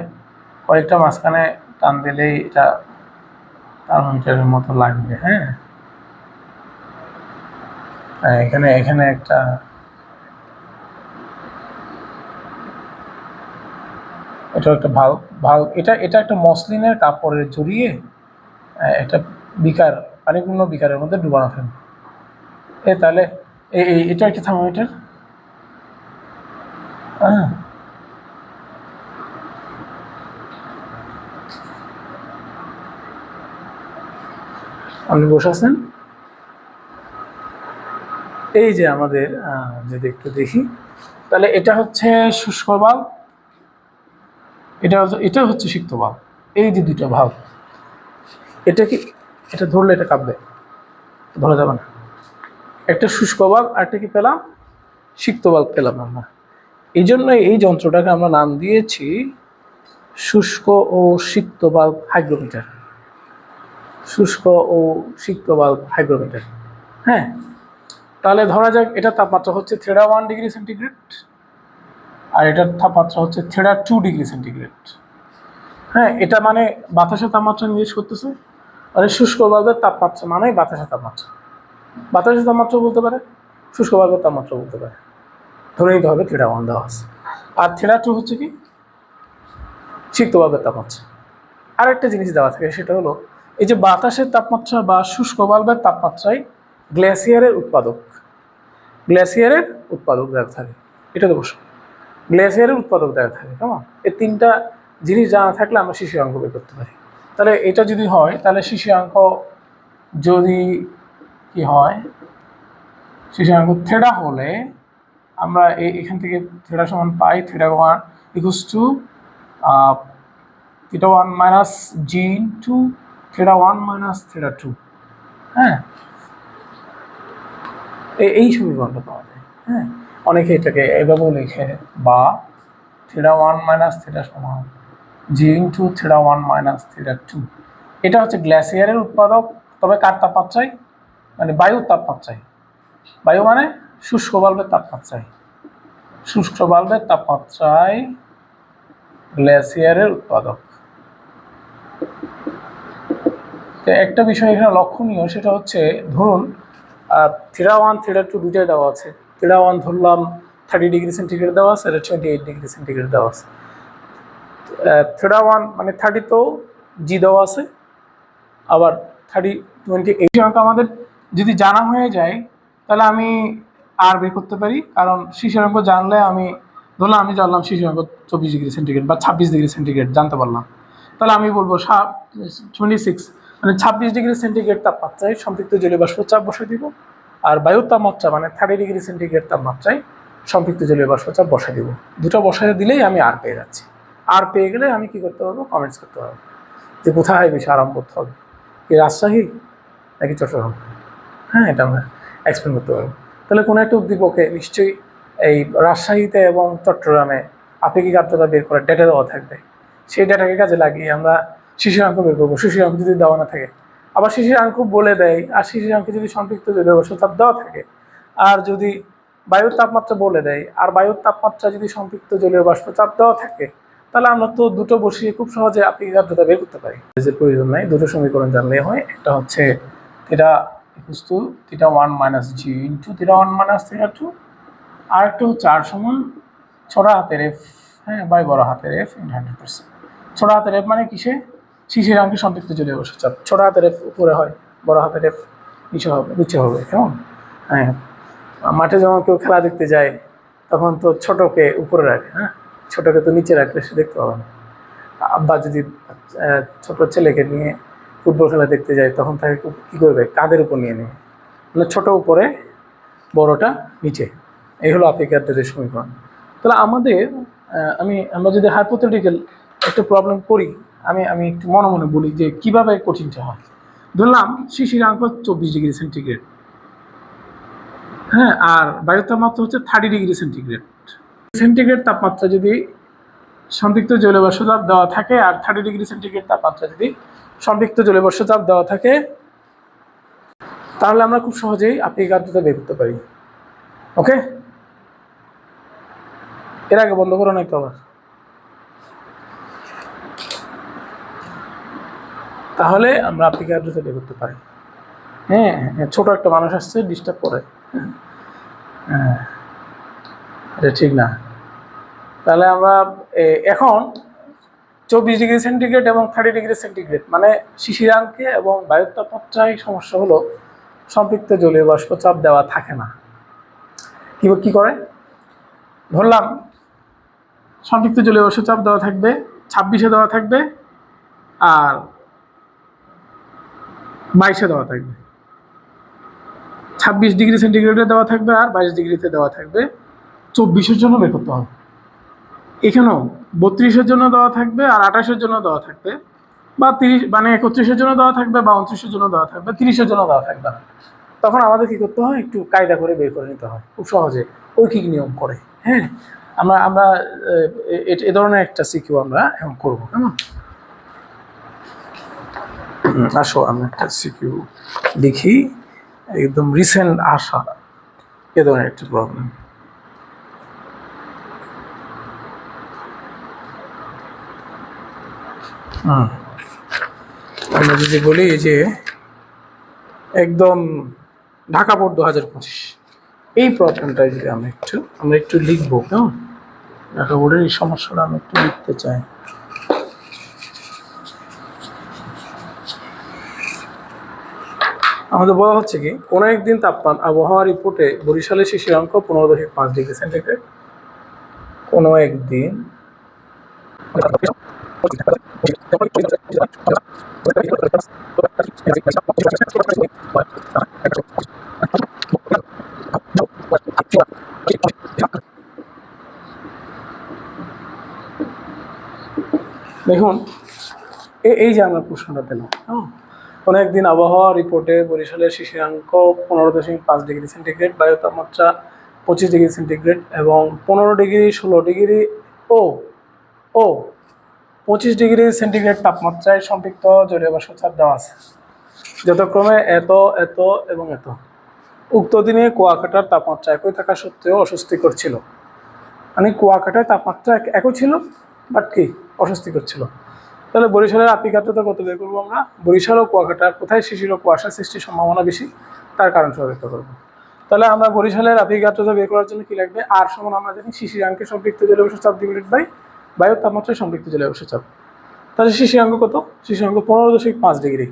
কয়েকটা মাঝখানে টান দিলেই এটা থার্মোমিটারের মতো লাগবে। হ্যাঁ, এখানে এখানে একটা এটা একটা ভাল্ব, এটা এটা একটা মসলিনের কাপড়ে জড়িয়ে একটা বিকার, পানিপূর্ণ বিকারের মধ্যে ডুবানো থাকবে। তাহলে এটা একটা থার্মোমিটার। হ্যাঁ, আপনি বসে আছেন, এই যে আমাদের যদি একটু দেখি, তাহলে এটা হচ্ছে শুষ্ক বাল্ব, এটা হচ্ছে সিক্ত বাল্ব। এই যে দুইটা ভাল্ব, এটা কি, এটা ধরলে এটা কাঁপবে, ধরা যাবে না। একটা শুষ্ক বাল্ব আর একটা কি পেলাম, সিক্ত বাল্ব পেলাম আমরা। এই জন্য এই যন্ত্রটাকে আমরা নাম দিয়েছি শুষ্ক ও সিক্ত বাল্ব হাইগ্রোমিটার। শুষ্ক ও সিক্ত বাল্ব হাইগ্রোমিটার। হ্যাঁ, তাহলে ধরা যাক এটার তাপমাত্রা হচ্ছে 1 ডিগ্রি সেন্টিগ্রেড, আর এটার তাপমাত্রা হচ্ছে 2 ডিগ্রি সেন্টিগ্রেড। হ্যাঁ, এটা মানে বাতাসের তাপমাত্রা নির্দেশ করতেছে, মানে শুষ্ক বাল্বের তাপমাত্রা মানে বাতাসের তাপমাত্রা। বাতাসের তাপমাত্রা বলতে পারে, শুষ্ক বাল্বের তাপমাত্রা বলতে পারে, ধরে নিতে হবে 1 দেওয়া আছে। আর 2 হচ্ছে কি, সিক্ত বাল্বের তাপমাত্রা। আরেকটা জিনিস দেওয়া থাকে, সেটা হলো এই যে বাতাসের তাপমাত্রা বা শুষ্ক বাল্বের তাপমাত্রায় গ্লেসিয়ারের উৎপাদক দেওয়া থাকে, এটা তো বসো। গ্লেসিয়ারের উৎপাদক দেওয়া থাকে, কেমন? এই তিনটা জিনিস জানা থাকলে আমরা শিশিরাঙ্ক বের করতে পারি। তাহলে এটা যদি হয় তাহলে শিশিরাঙ্ক যদি কি হয়, শিশিরাঙ্ক থিটা হলে আমরা এখান থেকে থিটা সমান pi theta 1 equals to theta 1 minus g into theta 1 minus theta 2। হ্যাঁ, এই সমীকরণটা পাওয়া যায়। হ্যাঁ, অনেকে এটাকে এভাবেও লিখে, বা থিটা 1 মাইনাস থিটা সমান জি ইনটু থিটা 1 মাইনাস থিটা 2। এটা হচ্ছে গ্লেসিয়ারের উৎপাদক, তবে কার তাপমাত্রায়? মানে বায়ুর তাপমাত্রায়। বায়ু মানে শুষ্ক বাল্বের তাপমাত্রায়, শুষ্ক বাল্বের তাপমাত্রায় গ্লেসিয়ারের উৎপাদক। তো একটা বিষয় এখানে লক্ষণীয়, সেটা হচ্ছে ধরুন থিটা 1 থিটা 2 দুইটাই দেওয়া আছে। থিটা 1 ধরলাম 30 ডিগ্রি সেন্টিগ্রেড দেওয়া আছে, আর 28 ডিগ্রি সেন্টিগ্রেড দেওয়া আছে। থিটা 1 মানে 30 তো জি দেওয়া আছে, আবার 28 অঙ্ক আমাদের যদি জানা হয়ে যায় তাহলে আমি আর বের করতে পারি, কারণ শিশিরাঙ্ক জানলে আমি ধরলাম আমি জানলাম শিশিরাঙ্ক 24 ডিগ্রি সেন্টিগ্রেড বা 26 ডিগ্রি সেন্টিগ্রেড জানতে পারলাম, তাহলে আমি বলবো 26 মানে 26 ডিগ্রি সেন্টিগ্রেড তাপমাত্রায় সম্পৃক্ত জলীয় বাষ্প চাপ বসাই দিব, আর বায়ুর তাপমাত্রা মানে 30 ডিগ্রি সেন্টিগ্রেড তাপমাত্রায় সম্পৃক্ত জলীয় বাষ্প চাপ বসাই দিব। দুটো বসাই দিলেই আমি আর পেয়ে যাচ্ছি। আর পেয়ে গেলে আমি কি করতে পারবো? কমেন্টস করতে পারবো যে কোথায় বিষয় আরম্ভ করতে হবে, কি রাজশাহী নাকি চট্টগ্রাম। হ্যাঁ, এটা আমরা এক্সপ্লেন করতে পারবো। তাহলে কোনো একটা উদ্দীপকে নিশ্চয়ই এই রাজশাহীতে এবং চট্টগ্রামে আপেক্ষিক আর্দ্রতা বের করার ডেটা দেওয়া থাকবে। সেই ডেটাকে কাজে লাগিয়ে আমরা শিশিরাঙ্ক বের করবো। শিশিরাঙ্ক যদি দেওয়া না থাকে, আবার শিশিরাঙ্ক বলে দেয়, আর শিশিরাঙ্কে যদি সম্পৃক্ত জলীয় বাষ্প চাপ দেওয়া থাকে, আর যদি বায়ুর তাপমাত্রা বলে দেয়, আর বায়ুর তাপমাত্রা যদি সম্পৃক্ত জলীয় বাষ্প চাপ দেওয়া থাকে, তাহলে আমরা তো দুটো বসিয়ে খুব সহজে আপেক্ষিক আর্দ্রতা বের করতে পারি। প্রয়োজন নাই, দুটো সমীকরণ জানলেই হয়। একটা হচ্ছে theta equals to theta 1 minus g into theta 1 minus theta 2, আর একটা হচ্ছে আর সমান ছোট হাতের এফ, হ্যাঁ, বাই বড় হাতের এফ ইন 100%। ছোট হাতের এফ মানে কিসে? শিশিরাঙ্কে সম্পৃক্ত জলীয় বাষ্প চাপ। ছোট হাতের এফ উপরে হয়, বড় হাতের এফ নিচে হবে, কেমন? হ্যাঁ, মাঠে যখন কেউ খেলা দেখতে যায় তখন তো ছোটকে উপরে রাখে, হ্যাঁ, ছোটকে তো নিচে রাখলে সে দেখতে পাবে না। আব্বা যদি ছোট ছেলেকে নিয়ে ফুটবল খেলা দেখতে যায় তখন তাকে কী করবে? কাঁধের উপর নিয়ে নেবে, মানে ছোট উপরে বড়টা নিচে। এই হলো আপেক্ষিক আর্দ্রতার সমীকরণ। তাহলে আমরা যদি হাইপোথেটিক্যাল একটা প্রবলেম করি, আমি একটু মনে মনে বলি যে কিভাবে কঠিনটা হয়। ধরলাম শিশিরাঙ্ক 24 ডিগ্রি সেন্টিগ্রেড, হ্যাঁ, আর বায়ুর তাপমাত্রা হচ্ছে 30 ডিগ্রি সেন্টিগ্রেড। সেন্টিগ্রেড তাপমাত্রা যদি সম্পৃক্ত জলীয় বাষ্প চাপ দেওয়া থাকে, আর 30 ডিগ্রি সেন্টিগ্রেড তাপমাত্রা যদি সম্পৃক্ত জলীয় বাষ্প চাপ দেওয়া থাকে, তাহলে আমরা খুব সহজেই আপেক্ষিক আর্দ্রতা বের করতে পারি। ওকে, এর আগে বন্ধ করো নাই তো আবার। তাহলে আমরা আপেক্ষিক আর্দ্রতা বের করতে পারি। হ্যাঁ, ছোট একটা মানুষ আসছে, ডিস্টার্ব করে। হ্যাঁ, এটা ঠিক না। তাহলে আমরা এখন 24 ডিগ্রি সেন্টিগ্রেড এবং 30 ডিগ্রি সেন্টিগ্রেড মানে শিশিরাঙ্কে এবং বায়ুর তাপমাত্রায় সমস্যা হলো সম্পৃক্ত জলীয় বাষ্প চাপ দেওয়া থাকে না। কি করে? ধরলাম সম্পৃক্ত জলীয় বাষ্প চাপ দেওয়া থাকবে 26-এ দেওয়া থাকবে, আর 22-এ দেওয়া থাকবে। 26 ডিগ্রি সেন্টিগ্রেডে দেওয়া থাকবে আর 22 ডিগ্রিতে দেওয়া থাকবে। 24-এর জন্য বের করতে হবে। এখানেও 32-এর জন্য দেওয়া থাকবে, আর 28-এর জন্য দেওয়া থাকবে, বা 30 মানে 31-এর জন্য দেওয়া থাকবে, বা 29-এর জন্য দেওয়া থাকবে, 30-এর জন্য দেওয়া থাকবে না। তখন আমাদের কি করতে হয়? একটু কায়দা করে বের করে নিতে হয় খুব সহজে, ঐকিক নিয়ম করে। হ্যাঁ, আমরা এ ধরনের একটা সিকিউ আমরা এখন করবো, কেমন? আসো আমরা একটা সিকিউ লিখি, একদম রিসেন্ট আসা এ ধরনের একটা প্রবলেম। আমরা যদি বলি যে একদম ঢাকা বোর্ড 2025, এই প্রবলেমটাই যদি আমরা একটু লিখবো, কেমন? ঢাকা বোর্ডের এই সমস্যাটা আমি একটু লিখতে চাই। আমাদের বলা হচ্ছে কি, কোনো একদিন আবহাওয়া রিপোর্টে বরিশালের শিশিরাঙ্ক 15.5 ডিগ্রি সেন্টিগ্রেড, কোনো একদিন দেখুন এই যে আমরা প্রশ্নটা পেলাম, কোনো একদিন আবহাওয়া রিপোর্টে বরিশালের শিশিরাঙ্ক 15.5 ডিগ্রি সেন্টিগ্রেড, বায়ু তাপমাত্রা 25 ডিগ্রি সেন্টিগ্রেড এবং 15 ডিগ্রি, 16 ডিগ্রি ও ও 25 ডিগ্রি সেন্টিগ্রেড তাপমাত্রায় সম্পৃক্ত জলীয় বাষ্প চাপ দেওয়া আছে, যথাক্রমে এত এত এবং এত। উক্ত দিনে কুয়াকাটার তাপমাত্রা একই থাকা সত্ত্বেও অস্বস্তিকর ছিল। মানে কুয়াকাটার তাপমাত্রা একই ছিল, বাট কি অস্বস্তিকর ছিল। তাহলে বরিশালের আপেক্ষিক আর্দ্রতা কত বের করবো আমরা? বরিশাল ও কুয়াকাটা কোথায় শিশির ও কুয়াশা সৃষ্টির সম্ভাবনা বেশি, তার কারণ সহ ব্যাখ্যা করবো। তাহলে আমরা বরিশালের আপেক্ষিক আর্দ্রতা বের করার জন্য কি লাগবে? আর সমান আমরা জানি শিশিরাঙ্কে সম্পৃক্ত জলীয় বাষ্প চাপ ডিভাইডেড বাই বায়ুর তাপমাত্রায় সম্পৃক্ত জলীয় বাষ্প চাপ। তাহলে শিশিরাঙ্ক কত? শিশিরাঙ্ক 15.5 ডিগ্রি।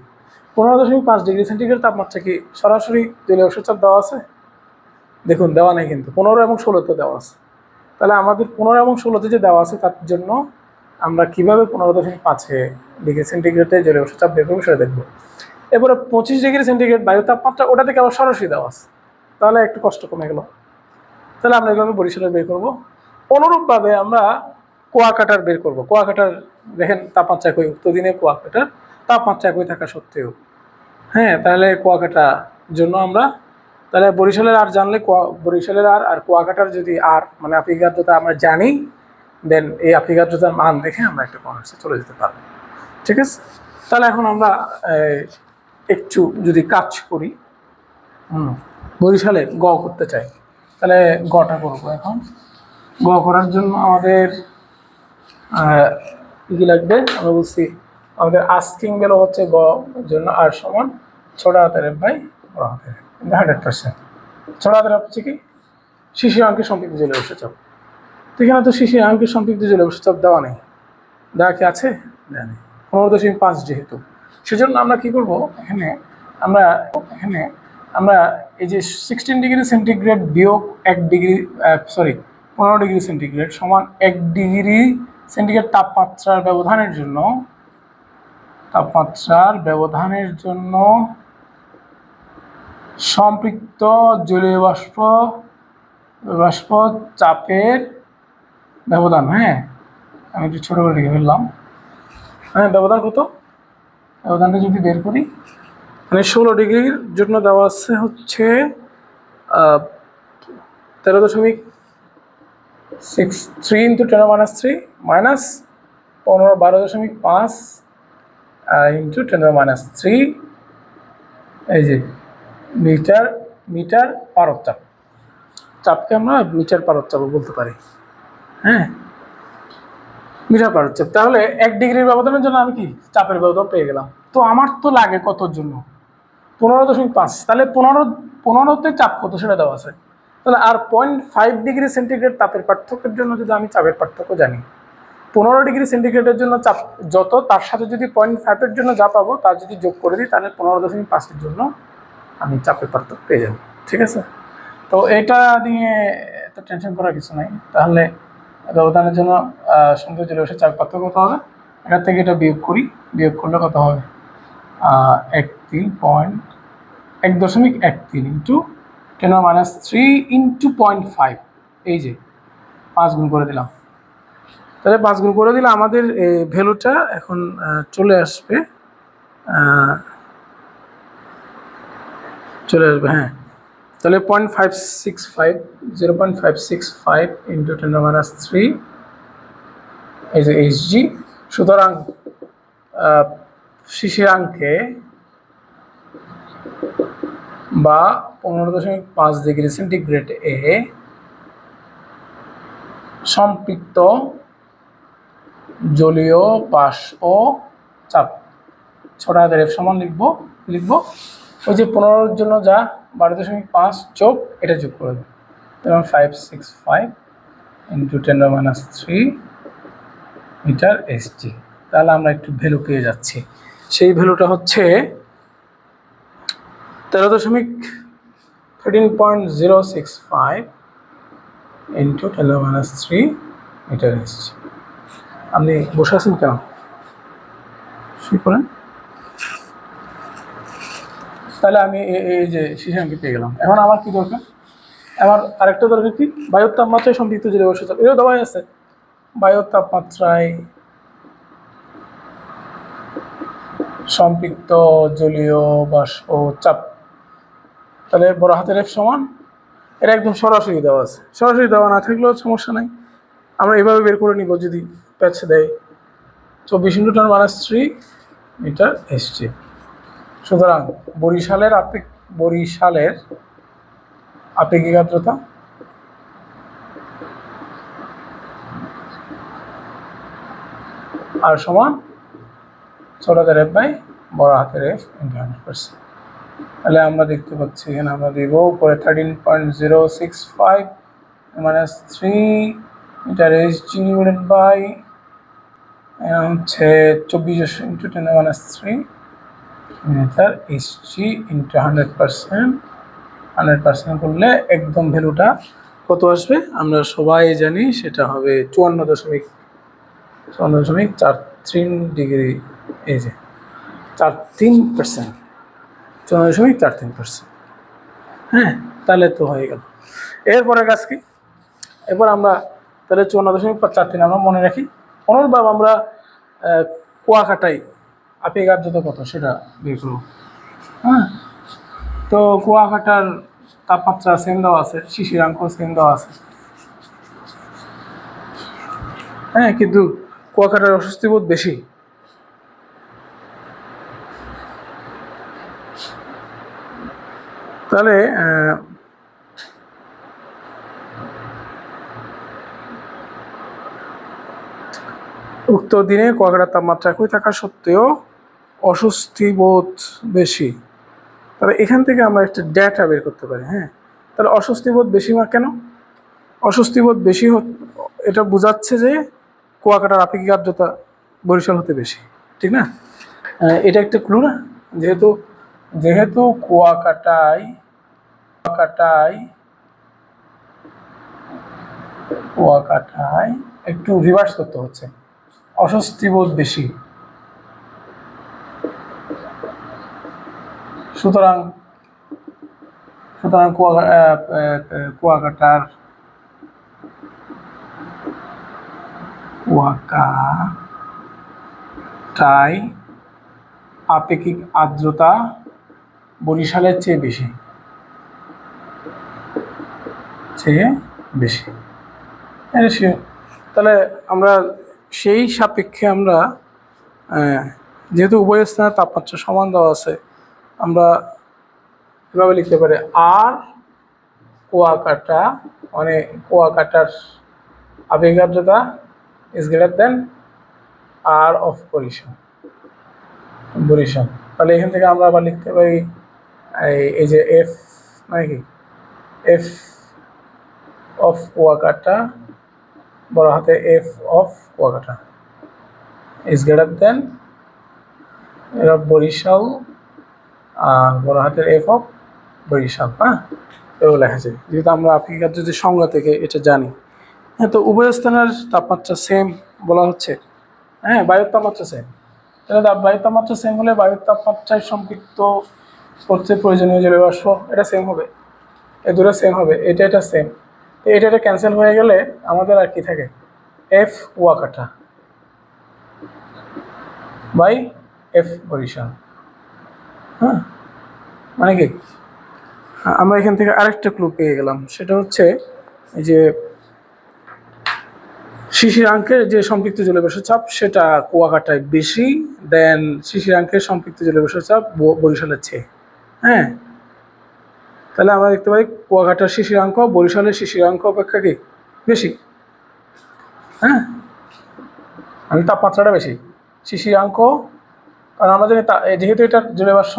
15.5 ডিগ্রি সেন্টিগ্রেড তাপমাত্রা কি সরাসরি জলীয় বাষ্প চাপ দেওয়া আছে? দেখুন দেওয়া নেই, কিন্তু 15 এবং 16তে দেওয়া আছে। তাহলে আমাদের 15 এবং 16তে যে দেওয়া আছে তার জন্য আমরা কিভাবে 15.5 ডিগ্রি সেন্টিগ্রেডে জলীয় বাষ্প চাপ বের করবো সেটা দেখবো। এরপরে 25 ডিগ্রি সেন্টিগ্রেড বায়ু তাপমাত্রা, ওটা থেকে আবার সরাসরি দেওয়া আছে, তাহলে একটু কষ্ট কমে গেল। তাহলে আমরা এইভাবে বরিশালের বের করবো। অনুরূপভাবে আমরা কুয়াকাটার বের করবো। কুয়াকাটার দেখেন তাপমাত্রা একই, উক্ত দিনে কুয়াকাটার তাপমাত্রা একই থাকা সত্ত্বেও, হ্যাঁ, তাহলে কুয়াকাটার জন্য আমরা তাহলে বরিশালের আর জানলে বরিশালের আর কুয়াকাটার যদি আর মানে আপেক্ষিক আর্দ্রতা আমরা জানি, দেন এই আপেক্ষিক আর্দ্রতার মান দেখে আমরা একটা কনভার্সে চলে যেতে পারবো। ঠিক আছে, তাহলে এখন আমরা একটু যদি কাজ করি, বরিশালে গ করতে চাই, তাহলে গটা করবো। এখন গ করার জন্য আমাদের কি লাগবে? আমরা বলছি আমাদের আস্কিং ভ্যালু হচ্ছে গ জন্য আর সমান ছোট হাতের বাই বড় হাতের 100%। ছোট হাতের হচ্ছে কি শিশিরাঙ্কের সম্পৃক্ত জলীয় বাষ্প চাপ। তো এখানে তো শিশিরাঙ্কের সম্পৃক্ত জলীয় বাষ্প চাপ দেওয়া নেই, দেওয়া কি আছে? দেওয়া নেই, 15.5 যেহেতু। সেজন্য আমরা কি করব? এখানে আমরা এই যে 16 ডিগ্রি সেন্টিগ্রেড বিয়োগ 15 ডিগ্রি সেন্টিগ্রেড সমান 1 ডিগ্রি সেন্টিগ্রেড তাপমাত্রার ব্যবধানের জন্য সম্পৃক্ত জলীয় বাষ্প চাপের ব্যবধান। হ্যাঁ, আমি একটু ছোট করে লিখে ফেললাম। হ্যাঁ, ব্যবধান কত? ব্যবধানটা যদি বের করি, মানে 16 ডিগ্রির জন্য দেওয়া আছে হচ্ছে 13.63 ইন্টু 10⁻³ মাইনাস 12.5 ইন্টু 10⁻³ এই যে মিটার পারদ চাপ। চাপকে আমরা মিটার পারদ চাপ বলতে পারি। হ্যাঁ, মিটার পারদ চাপ। তাহলে 1 ডিগ্রির ব্যবধানের জন্য আমি কি চাপের ব্যবধান পেয়ে গেলাম। তো আমার তো লাগে কতর জন্য? 15.5। তাহলে 15তে চাপ কত সেটা দেওয়া আছে। তাহলে আর 0.5 ডিগ্রি সেন্টিগ্রেড তাপের পার্থক্যের জন্য যদি আমি চাপের পার্থক্য জানি, 15 ডিগ্রি সেন্টিগ্রেডের জন্য চাপ যত, তার সাথে যদি 0.5-এর জন্য যা পাবো তার যদি যোগ করে দিই, তাহলে 15.5-এর জন্য আমি চাপের পার্থক্য পেয়ে যাবো। ঠিক আছে, তো এটা নিয়ে এত টেনশন করার কিছু নাই। তাহলে ব্যবধানের জন্য সম্পৃক্ত জলীয় বাষ্পের চাপের পার্থক্য কত হবে? এটার থেকে এটা বিয়োগ করি, বিয়োগ করলে কত হবে? 1.13 ইন্টু 10⁻³ ইন্টু 0.5, এই যে 5 গুণ করে দিলাম। তাহলে 5 গুণ করে দিলে আমাদের ভ্যালুটা এখন চলে আসবে, হ্যাঁ। তাহলে 0.565 ইন্টু 10⁻³ এই যে HG। সুতরাং শিশিরাঙ্কে বা 15.5 ডিগ্রি সেন্টিগ্রেড এ সম্পৃক্ত জলীয় বাষ্প চাপ, ছোট হাতের F সমান লিখবো ওই যে 15-এর জন্য যা 12.5 যোগ এটা যোগ করে দেবো, এবং 565 ইন্টু 10⁻³ মিটার SG। তাহলে আমরা একটু ভ্যালু পেয়ে যাচ্ছি। সেই ভ্যালুটা হচ্ছে 13.065 ইন্টু 10⁻³ মিটার এসছি। আপনি বসে আছেন কেন? শুয়ে পড়েন। তাহলে আমি এই যে শিশাঙ্কে পেয়ে গেলাম। এখন আমার কি দরকার? আমার আরেকটা দরকার কি? বায়ুর তাপমাত্রায় সম্পৃক্ত জলীয় বাষ্প চাপ, এটাও দেওয়াই আছে। বায়ুর তাপমাত্রায় সম্পৃক্ত জলীয় বাষ্প চাপ, তাহলে বড় হাতের F সমান, এটা একদম সরাসরি দেওয়া আছে। সরাসরি দেওয়া না থাকলেও সমস্যা নাই, আমরা এভাবে বের করে নিব। যদি প্যাচ দেয় 24 × 10⁻³ মিটার এসছে। সুতরাং বরিশালের আপেক্ষিক আর্দ্রতা আর সমান ছোট হাতের F বাই বড় হাতের F × 100%। তাহলে আমরা দেখতে পাচ্ছি এখানে আমরা দিব উপরে 13.065 - 3 মিটার এসজি ডিভাইডেড বাই হচ্ছে 24 × 10⁻³ মিটার এসজি ইন্টু 100%। 100% করলে একদম ভ্যালুটা কত আসবে আমরা সবাই জানি, সেটা হবে 54.43 ডিগ্রি। এই যে 43%, 54.43%। হ্যাঁ, তাহলে তো হয়ে গেল। এরপরে কাজ কি? এরপর আমরা তাহলে 54.43 আমরা মনে রাখি। পুনর্বার আমরা কুয়াকাটায় আপেক্ষিক আর্দ্রতা কত সেটা বের করব। হ্যাঁ, তো কুয়াকাটার তাপমাত্রা সেম দেওয়া আছে, শিশিরাঙ্ক সেম দেওয়া আছে। হ্যাঁ, কিন্তু কুয়াকাটার অস্বস্তি বোধ বেশি। তাহলে উক্ত দিনে কুয়াকাটার তাপমাত্রা একই থাকা সত্ত্বেও অস্বস্তি বোধ বেশি। তাহলে এখান থেকে আমরা একটা ডেটা বের করতে পারি। হ্যাঁ, তাহলে অস্বস্তি বোধ বেশি কেন? অস্বস্তি বোধ বেশি এটা বোঝাচ্ছে যে কুয়াকাটার আপেক্ষিক আর্দ্রতা বরিশাল হতে বেশি, ঠিক না? এটা একটা ক্লু না? যেহেতু কুয়াকাটায় একটু রিভার্স করতে হচ্ছে, অস্বস্তি বোধ বেশি। সুতরাং কুয়াকাটায় আপেক্ষিক আর্দ্রতা বরিশালের চেয়ে বেশি। তাহলে আমরা সেই সাপেক্ষে আমরা যেহেতু উভয় স্থানের তাপমাত্রা সমান দেওয়া আছে, আমরা এভাবে লিখতে পারি আর কুয়াকাটা মানে কুয়াকাটার আপেক্ষিক আর্দ্রতা is greater than R of Barishal. তাহলে এখান থেকে আমরা আবার লিখতে পারি এই যে এফ মানে কি, এফ অফ কুয়াকাটা বড় হাতে F of Kuakata is greater than F Barisal আর বড় হাতের এফ অফ বরিশাল। হ্যাঁ, এগুলো লেখা যায় যেহেতু আমরা আপেক্ষিক আর্দ্রতার সংজ্ঞা থেকে এটা জানি। হ্যাঁ, তো উভয় স্থানের তাপমাত্রা সেম বলা হচ্ছে। হ্যাঁ, বায়ুর তাপমাত্রা সেম। তাহলে বায়ুর তাপমাত্রা সেম হলে বায়ুর তাপমাত্রায় সম্পৃক্ত করতে প্রয়োজনীয় জলীয় বাষ্প এটা সেম হবে, এই দুটো সেম হবে, এটা সেম। তো এটা ক্যান্সেল হয়ে গেলে আমাদের আর কি থাকে? F Kuakata by F Barishal. হ্যাঁ, মানে কি আমরা এখান থেকে আরেকটা ক্লু পেয়ে গেলাম, সেটা হচ্ছে এই যে শিশিরাঙ্কের যে সম্পৃক্ত জলীয় বাষ্প চাপ সেটা কুয়াকাটায় বেশি দেন শিশিরাঙ্কের সম্পৃক্ত জলীয় বাষ্প চাপ বরিশালের চেয়ে। হ্যাঁ, তাহলে আমরা দেখতে পাই কুয়াকাটার শিশিরাঙ্ক বরিশালের শিশিরাঙ্ক অপেক্ষা কি বেশি। হ্যাঁ, মানে তাপমাত্রাটা বেশি, শিশিরাঙ্ক, কারণ আমরা জানি যেহেতু এটা জলীয় বাষ্প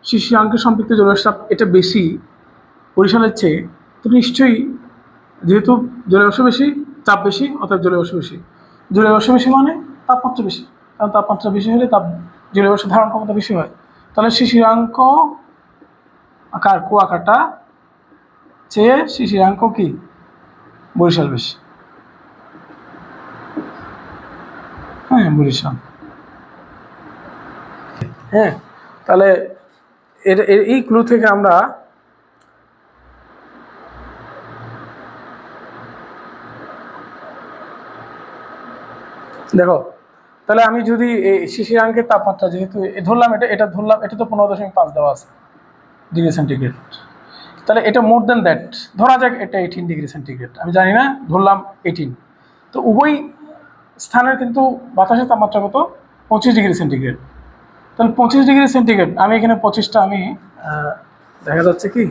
শিশিরাঙ্কের সম্পৃক্ত জলীয় বাষ্প চাপ এটা বেশি বরিশালের চেয়ে, তো নিশ্চয়ই যেহেতু জলীয় বাষ্প বেশি চাপ বেশি অর্থাৎ জলীয় বাষ্প বেশি। জলীয় বাষ্প বেশি মানে তাপমাত্রা বেশি, কারণ তাপমাত্রা বেশি হলে জলীয় বাষ্প ধারণ ক্ষমতা বেশি হয়। তাহলে শিশিরাঙ্ক আকার কুয়াকাটা চেয়ে শিশিরাঙ্ক কি বরিশাল বেশি। বরিশাল। হ্যাঁ, তাহলে এই ক্লু থেকে আমরা দেখো, তাহলে আমি যদি এই শিশিরাঙ্কের তাপমাত্রা যেহেতু ধরলাম, এটা ধরলাম, এটা তো 15.5 দেওয়া আছে ডিগ্রি সেন্টিগ্রেড, তাহলে এটা মোর দেন দ্যাট, ধরা যাক এটা 18 ডিগ্রি সেন্টিগ্রেড, আমি জানি না, ধরলাম 18। তো উভয় স্থানের কিন্তু বাতাসের তাপমাত্রা কত? 25 ডিগ্রি সেন্টিগ্রেড। তাহলে 25 ডিগ্রি সেন্টিগ্রেড, আমি এখানে 25টা আমি দেখা যাচ্ছে কি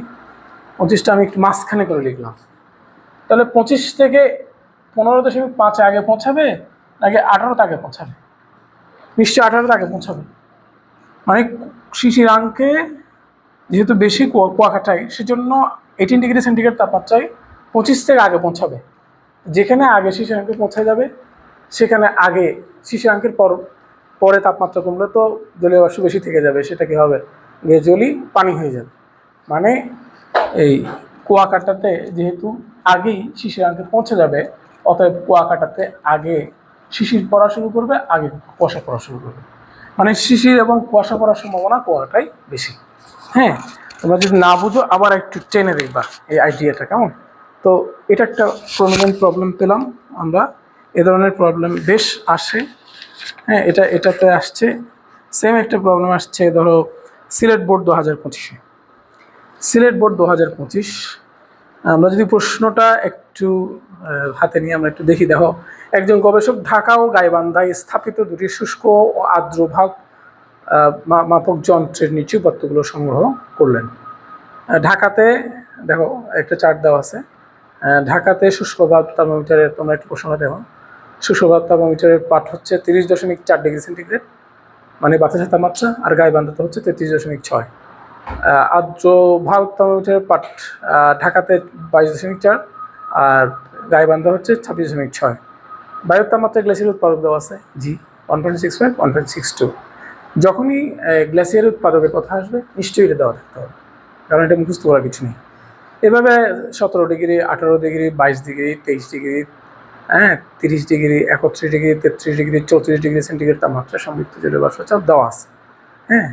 25টা আমি একটু মাঝখানে করে লিখলাম। তাহলে 25 থেকে 15.5 আগে পৌঁছাবে নাকি 18 আগে পৌঁছাবে? নিশ্চয়ই 18 আগে পৌঁছাবে। মানে শিশিরাঙ্কে যেহেতু বেশি কুয়াকাটায়, সেজন্য 18 ডিগ্রি সেন্টিগ্রেড তাপমাত্রায় 25 থেকে আগে পৌঁছাবে। যেখানে আগে শিশিরাঙ্কে পৌঁছে যাবে সেখানে আগে শিশিরাঙ্কের পরে তাপমাত্রা কমলে তো জলীয় বাষ্প বেশি থেকে যাবে, সেটা কি হবে? গ্র্যাজুয়ালি পানি হয়ে যাবে। মানে এই কুয়াকাটাতে যেহেতু আগেই শিশিরাঙ্কে পৌঁছে যাবে, অতএব কুয়াকাটাতে আগে শিশির পড়া শুরু করবে, আগে কুয়াশা পড়া শুরু করবে। মানে শিশির এবং কুয়াশা পড়ার সম্ভাবনা কুয়াকাটাই বেশি। হ্যাঁ, তোমরা যদি না বুঝো আবার একটু টেনে দেখবা এই আইডিয়াটা, কেমন? তো এটা একটা প্রমিনেন্ট প্রবলেম পেলাম আমরা। এ ধরনের প্রবলেম বেশ আসে। হ্যাঁ, এটাতে আসছে সেম একটা প্রবলেম আসছে, ধরো সিলেট বোর্ড 2025-এ। সিলেট বোর্ড 2025, আমরা যদি প্রশ্নটা একটু হাতে নিয়ে আমরা একটু দেখি। দেখো, একজন গবেষক ঢাকা ও গাইবান্ধায় স্থাপিত দুটি শুষ্ক ও আর্দ্র ভাগ মাপক যন্ত্রের নিচে উপাত্তগুলো সংগ্রহ করলেন। ঢাকাতে দেখো একটা চার্ট দেওয়া আছে, ঢাকাতে শুষ্ক ভাব থার্মোমিটারের, তোমরা একটু প্রশ্নটা দেখো, শুষ্ক ভাব থার্মোমিটারের পাঠ হচ্ছে 30.4 ডিগ্রি সেন্টিগ্রেড, মানে বাতাসের তাপমাত্রা, আর গাইবান্ধাতে হচ্ছে 33.6। আর্দ্র ভাব থার্মোমিটারের পাঠ ঢাকাতে 22.4 আর গাইবান্ধা হচ্ছে 26.6। বায়ুর তাপমাত্রা গ্লেসিয়ার উৎপাদক দেওয়া আছে জি 1.65 1.62। যখনই গ্লেসিয়ার উৎপাদকের কথা আসবে নিশ্চয়ই এটা দেওয়া থাকতে হবে, কারণ এটা মুখস্থ করার কিছু নেই। এভাবে 17 degree, 18 degree, 22 degree, 23 degree, 30 degree, 31 degree, 33 degree, 34 degree centigrade তাপমাত্রা সমৃদ্ধ জলীয় বাষ্প চাপ দেওয়া আছে। হ্যাঁ,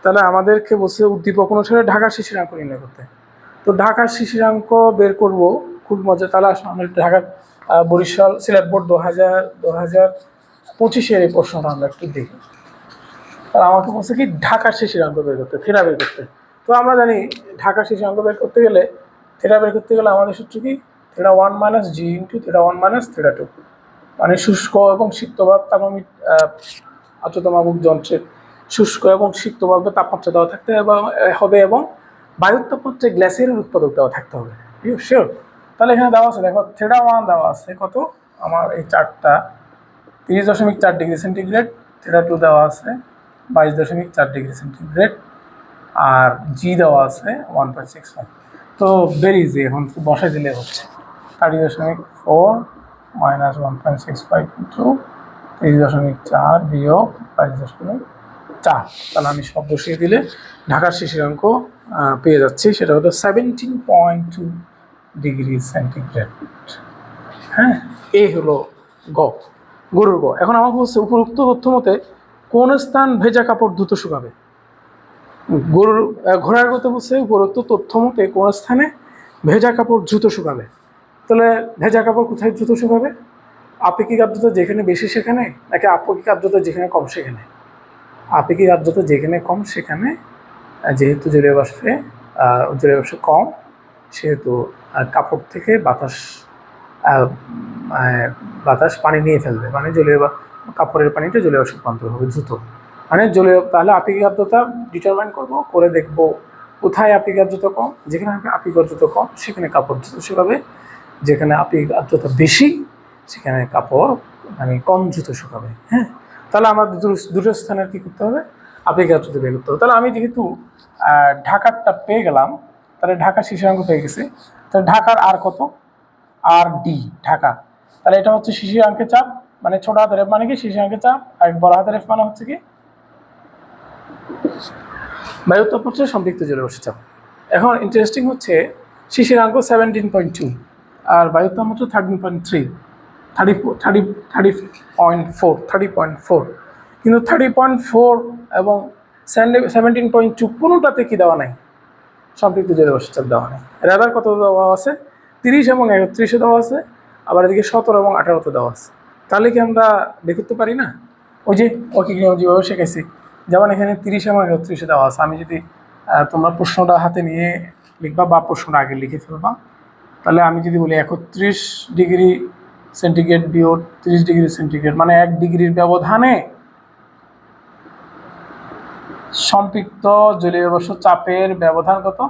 তাহলে আমাদেরকে বলছে উদ্দীপক অনুসারে ঢাকার শিশিরাঙ্ক নির্ণয় করতে। তো ঢাকার শিশিরাঙ্ক বের করব, খুব মজা। তাহলে আসলে আমরা ঢাকার বরিশাল সিলেট বোর্ড 2025-এর এই প্রশ্নটা আমরা একটু দেখি। তাহলে আমাকে বলছে কি ঢাকার শিশিরাঙ্ক বের করতে, থেটা বের করতে। তো আমরা জানি ঢাকার শিশিরাঙ্ক বের করতে গেলে, থেটা বের করতে গেলে আমাদের সূত্র কি? থেটা 1 মাইনাস জি ইন্টু থেটা 1 মাইনাস থেটা 2। মানে শুষ্ক এবং সিক্তভাব আর্দ্রতা মাপক যন্ত্রের শুষ্ক এবং সিক্তভাবে তাপমাত্রা দেওয়া থাকতে হবে এবং বায়ুর তাপমাত্রায় গ্লেসিয়ারের উৎপাদক দেওয়া থাকতে হবে। শিওর? তাহলে এখানে দেওয়া আছে, দেখো থেটা 1 দেওয়া আছে কত, আমার এই চারটা 30.4 ডিগ্রি সেন্টিগ্রেড, থেটা 2 দেওয়া আছে 22.4 ডিগ্রি সেন্টিগ্রেড, আর জি দেওয়া আছে 1.65। তো ভেরি ইজি, এখন বসাই দিলে হচ্ছে 30.4 মাইনাস 1.65 ইন্টু 30.4 বিয়োগ 22.4। তাহলে আমি সব বসিয়ে দিলে ঢাকার শিশিরাঙ্ক পেয়ে যাচ্ছি, সেটা হলো 17.2 ডিগ্রি সেন্টিগ্রেড। হ্যাঁ, এই হলো গরুর গ। এখন আমাকে বলছে উপরোক্ত তথ্য মতে কোন স্থান ভেজা কাপড় দ্রুত শুকাবে? ঘোড়ার গতে বলছে উপরোক্ত তথ্য মতে কোন স্থানে ভেজা কাপড় দ্রুত শুকাবে। তাহলে ভেজা কাপড় কোথায় দ্রুত শুকাবে? আপেক্ষিক আর্দ্রতা যেখানে বেশি সেখানে, নাকি আপেক্ষিক আর্দ্রতা যেখানে কম সেখানে? আপেক্ষিক আর্দ্রতা যেখানে কম সেখানে, যেহেতু জলীয় বাষ্প কম, সেহেতু কাপড় থেকে বাতাস পানি নিয়ে ফেলবে, মানে কাপড়ের পানিটা জলীয় বাষ্পে রূপান্তর হবে দ্রুত। মানে তাহলে আপেক্ষিক আর্দ্রতা ডিটারমাইন করে দেখবো কোথায় আপেক্ষিক আর্দ্রতা কম। যেখানে আপেক্ষিক আর্দ্রতা কম সেখানে কাপড় দ্রুত শুকাবে, যেখানে আপেক্ষিক আর্দ্রতা বেশি সেখানে কাপড় কম দ্রুত শুকাবে। হ্যাঁ, তাহলে আমাদের দুটো স্থানের কী করতে হবে? আপেক্ষিক আর্দ্রতা বের করতে হবে। তাহলে আমি যেহেতু ঢাকারটা পেয়ে গেলাম, তাহলে ঢাকার শিশিরাঙ্ক পেয়ে গেছি, তাহলে ঢাকার আর কত? আর ডি ঢাকা। তাহলে এটা হচ্ছে শিশিরাঙ্কের চাপ, মানে ছোট হাতের এফ মানে কি শিশিরাঙ্কের চাপ, আর বড় হাতের এফ মানে হচ্ছে কি বায়ুর তাপমাত্রা সম্পৃক্ত জলীয় বাষ্পের চাপ। এখন ইন্টারেস্টিং হচ্ছে শিশিরাঙ্ক 17.2 আর বায়ুর তাপমাত্রা 13.3। 30.4 কিন্তু 30.4 এবং 17.2 কোনোটাতে কি দেওয়া নাই, সম্পৃক্ত জলীয় বাষ্পের চাপ দেওয়া নেই। রাদার কত দেওয়া আছে, 30 এবং 31 দেওয়া আছে, আবার এদিকে 17 এবং 18 দেওয়া আছে। তাহলে কি আমরা বের করতে পারি না? ওই যে ওকে যেভাবে শিখেছি, যেমন এখানে 30 এবং 31 দেওয়া আছে, আমি যদি তোমরা প্রশ্নটা হাতে নিয়ে লিখবা বা প্রশ্নটা আগে লিখে ফেলবা, তাহলে আমি যদি বলি 31 ডিগ্রি সেন্টিগ্রেড বিয়োগ 30 ডিগ্রি সেন্টিগ্রেড মানে 1 ডিগ্রির ব্যবধানে সম্পৃক্ত জলীয় বাষ্প চাপের ব্যবধান কত,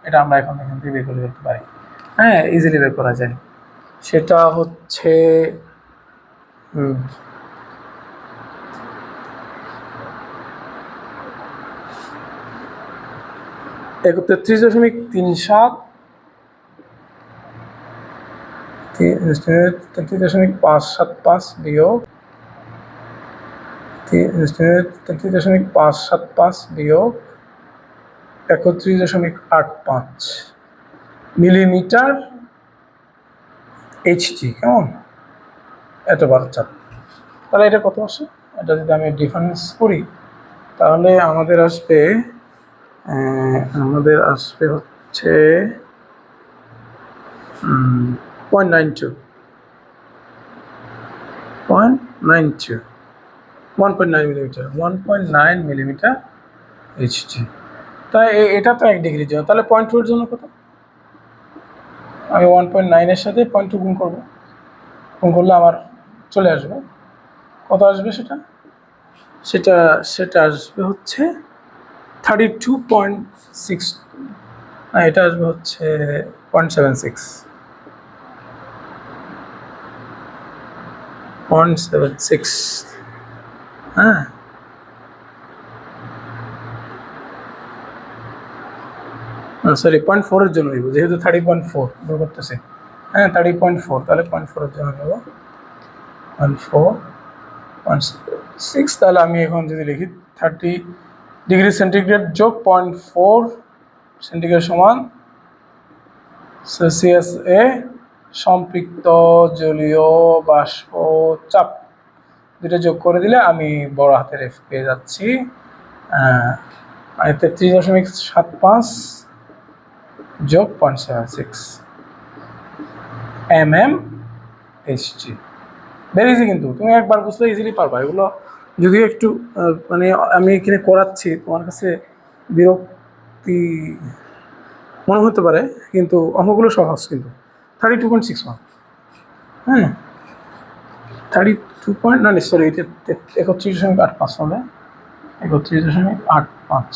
এটা আমরা এখান থেকে বের করে দেখতে পারি। হ্যাঁ, ইজিলি বের করা যায়। সেটা হচ্ছে 33.37 33.575 বিয়োগ 31.85 মিলিমিটার এইচজি। কেমন, এত বার চাপ। তাহলে এটা কত আসে, এটা যদি আমি ডিফারেন্স করি তাহলে আমাদের আসবে হচ্ছে 0.92 1.9 মিলিমিটার এইচজি। তাই এটা তো 1 ডিগ্রির জন্য, তাহলে 0.2 এর জন্য কত, আমি 1.9 এর সাথে 0.2 গুণ করবো, গুণ করলে আমার চলে আসবে কত আসবে, সেটা আসবে হচ্ছে 32.6, না এটা আসবে হচ্ছে 0.76 হ্যাঁ, সরি 0.4 এর জন্য নেব, যেহেতু 30.4 বের করতেছে। হ্যাঁ 30.4, তাহলে 0.4 এর জন্য নেব 0.4.6। তাহলে আমি এখন যদি লিখি 30 ডিগ্রি সেন্টিগ্রেড যোগ 0.4 সেন্টিগ্রেড সমান সেলসিয়াস এ সম্পৃক্ত জলীয় বাষ্প চাপ, দুটো যোগ করে দিলে আমি বড় হাতের এফ পেয়ে যাচ্ছি 33.75 যোগ 0.76 mmHg। ভেরি ইজি, কিন্তু তুমি একবার বুঝলে ইজিলি পারবা। এগুলো যদিও একটু মানে আমি এখানে করাচ্ছি, তোমার কাছে বিরক্তি মনে হতে পারে, কিন্তু অঙ্কগুলো সহজ। কিন্তু 32.61, হ্যাঁ 32 না সরি, এটা 31.85 হবে, 31.85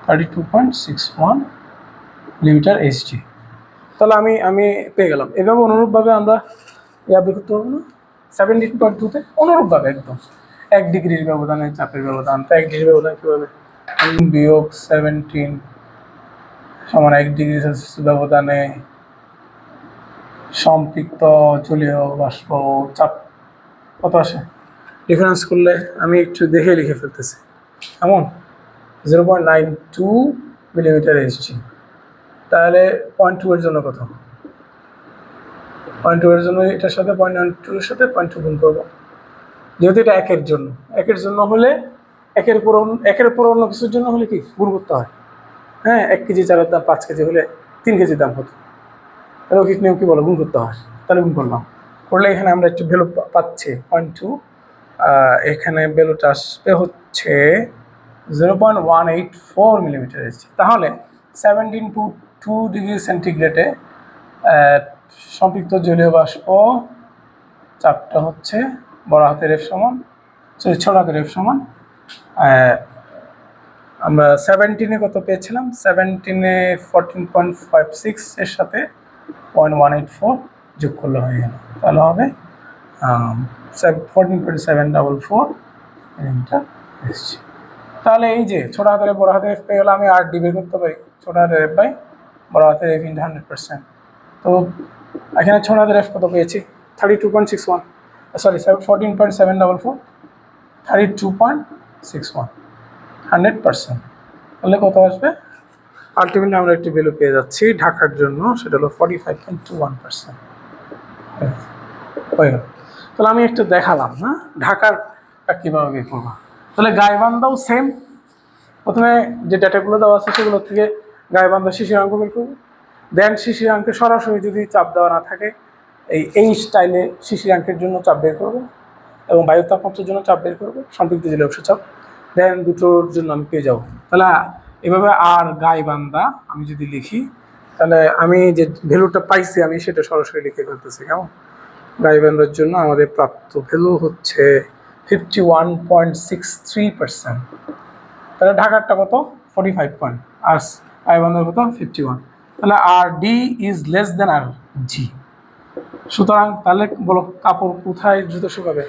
32.61 মিলিমিটার এইচজি। তাহলে আমি পেয়ে গেলাম। এভাবে অনুরূপভাবে আমরা বের করতে পারবো না 17.2-তে, অনুরূপভাবে একদম 1 ডিগ্রির ব্যবধানে চাপের ব্যবধান। তো 1 ডিগ্রির ব্যবধান কীভাবে, বিয়োগ 17 সমান 1 ডিগ্রি সেলসিয়াস ব্যবধানে সম্পৃক্ত জলীয় বাষ্প চাপ কত আসে, ডিফারেন্স করলে আমি একটু দেখে লিখে ফেলতেছি। এমন 0.92 মিলিমিটার এইচজি। তাহলে 0.2 এর জন্য কত, 0.2 এর জন্য এটার সাথে 0.92 এর সাথে 0.2 গুণ করবো, যেহেতু এটা 1 জন্য। 1 জন্য হলে 1 উপর অন্য কিছুর জন্য হলে কি গুণ করতে হয়। হ্যাঁ, 1 কেজি চালের দাম 5 কেজি হলে 3 কেজি দাম হতো, রৈখিক নিয়ম কি বলো, গুণ করতে হয়। তাহলে গুণ করলাম, করলে এখানে আমরা একটু ভ্যালু পাচ্ছি 0.2, এখানে ভ্যালুটা আসবে হচ্ছে 0.184 মিলিমিটার এসেছে। তাহলে 17.2 ডিগ্রি সেন্টিগ্রেডে সম্পৃক্ত জলীয় বাষ্প চাপটা হচ্ছে বড় হাতের এফ সমান, সরি ছোট হাতের এফ সমান, আমরা 17-এ কত পেয়েছিলাম, 17-এ 14.56 এর সাথে 0.184 যোগ করলে হয়ে গেল, তাহলে হবে 14.744 মিলিমিটার এসছে। তাহলে এই যে ছোট হাতের বড় হাতের এফ পেয়ে গেলে আমি আর ডি বের করতে পারি, ছোট হাতের এফ বাই বড় হাতের এফ ইন্টু 100%। তো এখানে ছোট হাতের এফ কত পেয়েছি, 32.61, সরি 14.744 32.61 100%, তাহলে কত আসবে, আলটিমেটলি আমরা একটি ভ্যালু পেয়ে যাচ্ছি ঢাকার জন্য, সেটা হলো 45.21%। হয়ে গেল। তাহলে আমি একটু দেখালাম না ঢাকারটা কীভাবে বের করবো। তাহলে গাইবান্ধাও সেম, প্রথমে যে ডেটাগুলো দেওয়া আছে সেগুলো থেকে গাইবান্ধা শিশিরাঙ্ক বের করবো, দেন শিশিরাঙ্কে সরাসরি যদি চাপ দেওয়া না থাকে এই স্টাইলে শিশিরাঙ্কের জন্য চাপ বের করবো এবং বায়ু তাপমাত্রার জন্য চাপ বের করবো, সম্পৃক্ত জলীয় বাষ্প চাপ, দেন দুটোর জন্য আমি পেয়ে যাবো। তাহলে এভাবে আর গাইবান্ধা আমি যদি লিখি তাহলে আমি যে ভ্যালুটা পাইছি আমি সেটা সরাসরি লিখে ফেলতেছি। কেমন? গাইবান্ধার জন্য আমাদের প্রাপ্ত ভ্যালু হচ্ছে 51.63%। তাহলে ঢাকারটা কত? 45 পয়েন্ট, আর গাইবান্ধার কত? 51। তাহলে আর ডি ইজ লেস দেন আর জি। সুতরাং তাহলে বলো কাপড় কোথায় দ্রুত শুকাবে?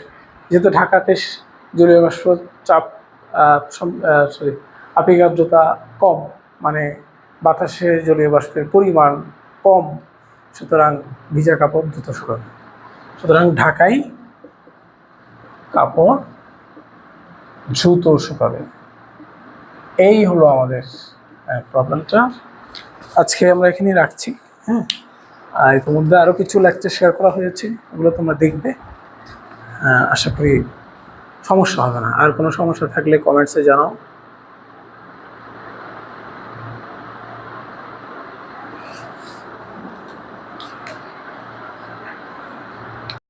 যেহেতু ঢাকাতে জলীয় বাষ্প চাপ সরি আপেক্ষিক আর্দ্রতা কম, মানে বাতাসে জলীয় বাষ্পের পরিমাণ কম, সুতরাং ভিজা কাপড় দ্রুত শুকাবে। সুতরাং ঢাকায় কাপড় দ্রুত শুকাবে। এই হলো আমাদের প্রবলেমটা। আজকে আমরা এখানেই রাখছি। হ্যাঁ, আর ইতিমধ্যে আরও কিছু লেকচার শেয়ার করা হয়েছে, ওগুলো তোমরা দেখবে। আশা করি সমস্যা হবে না। আর কোনো সমস্যা থাকলে কমেন্টসে জানাও।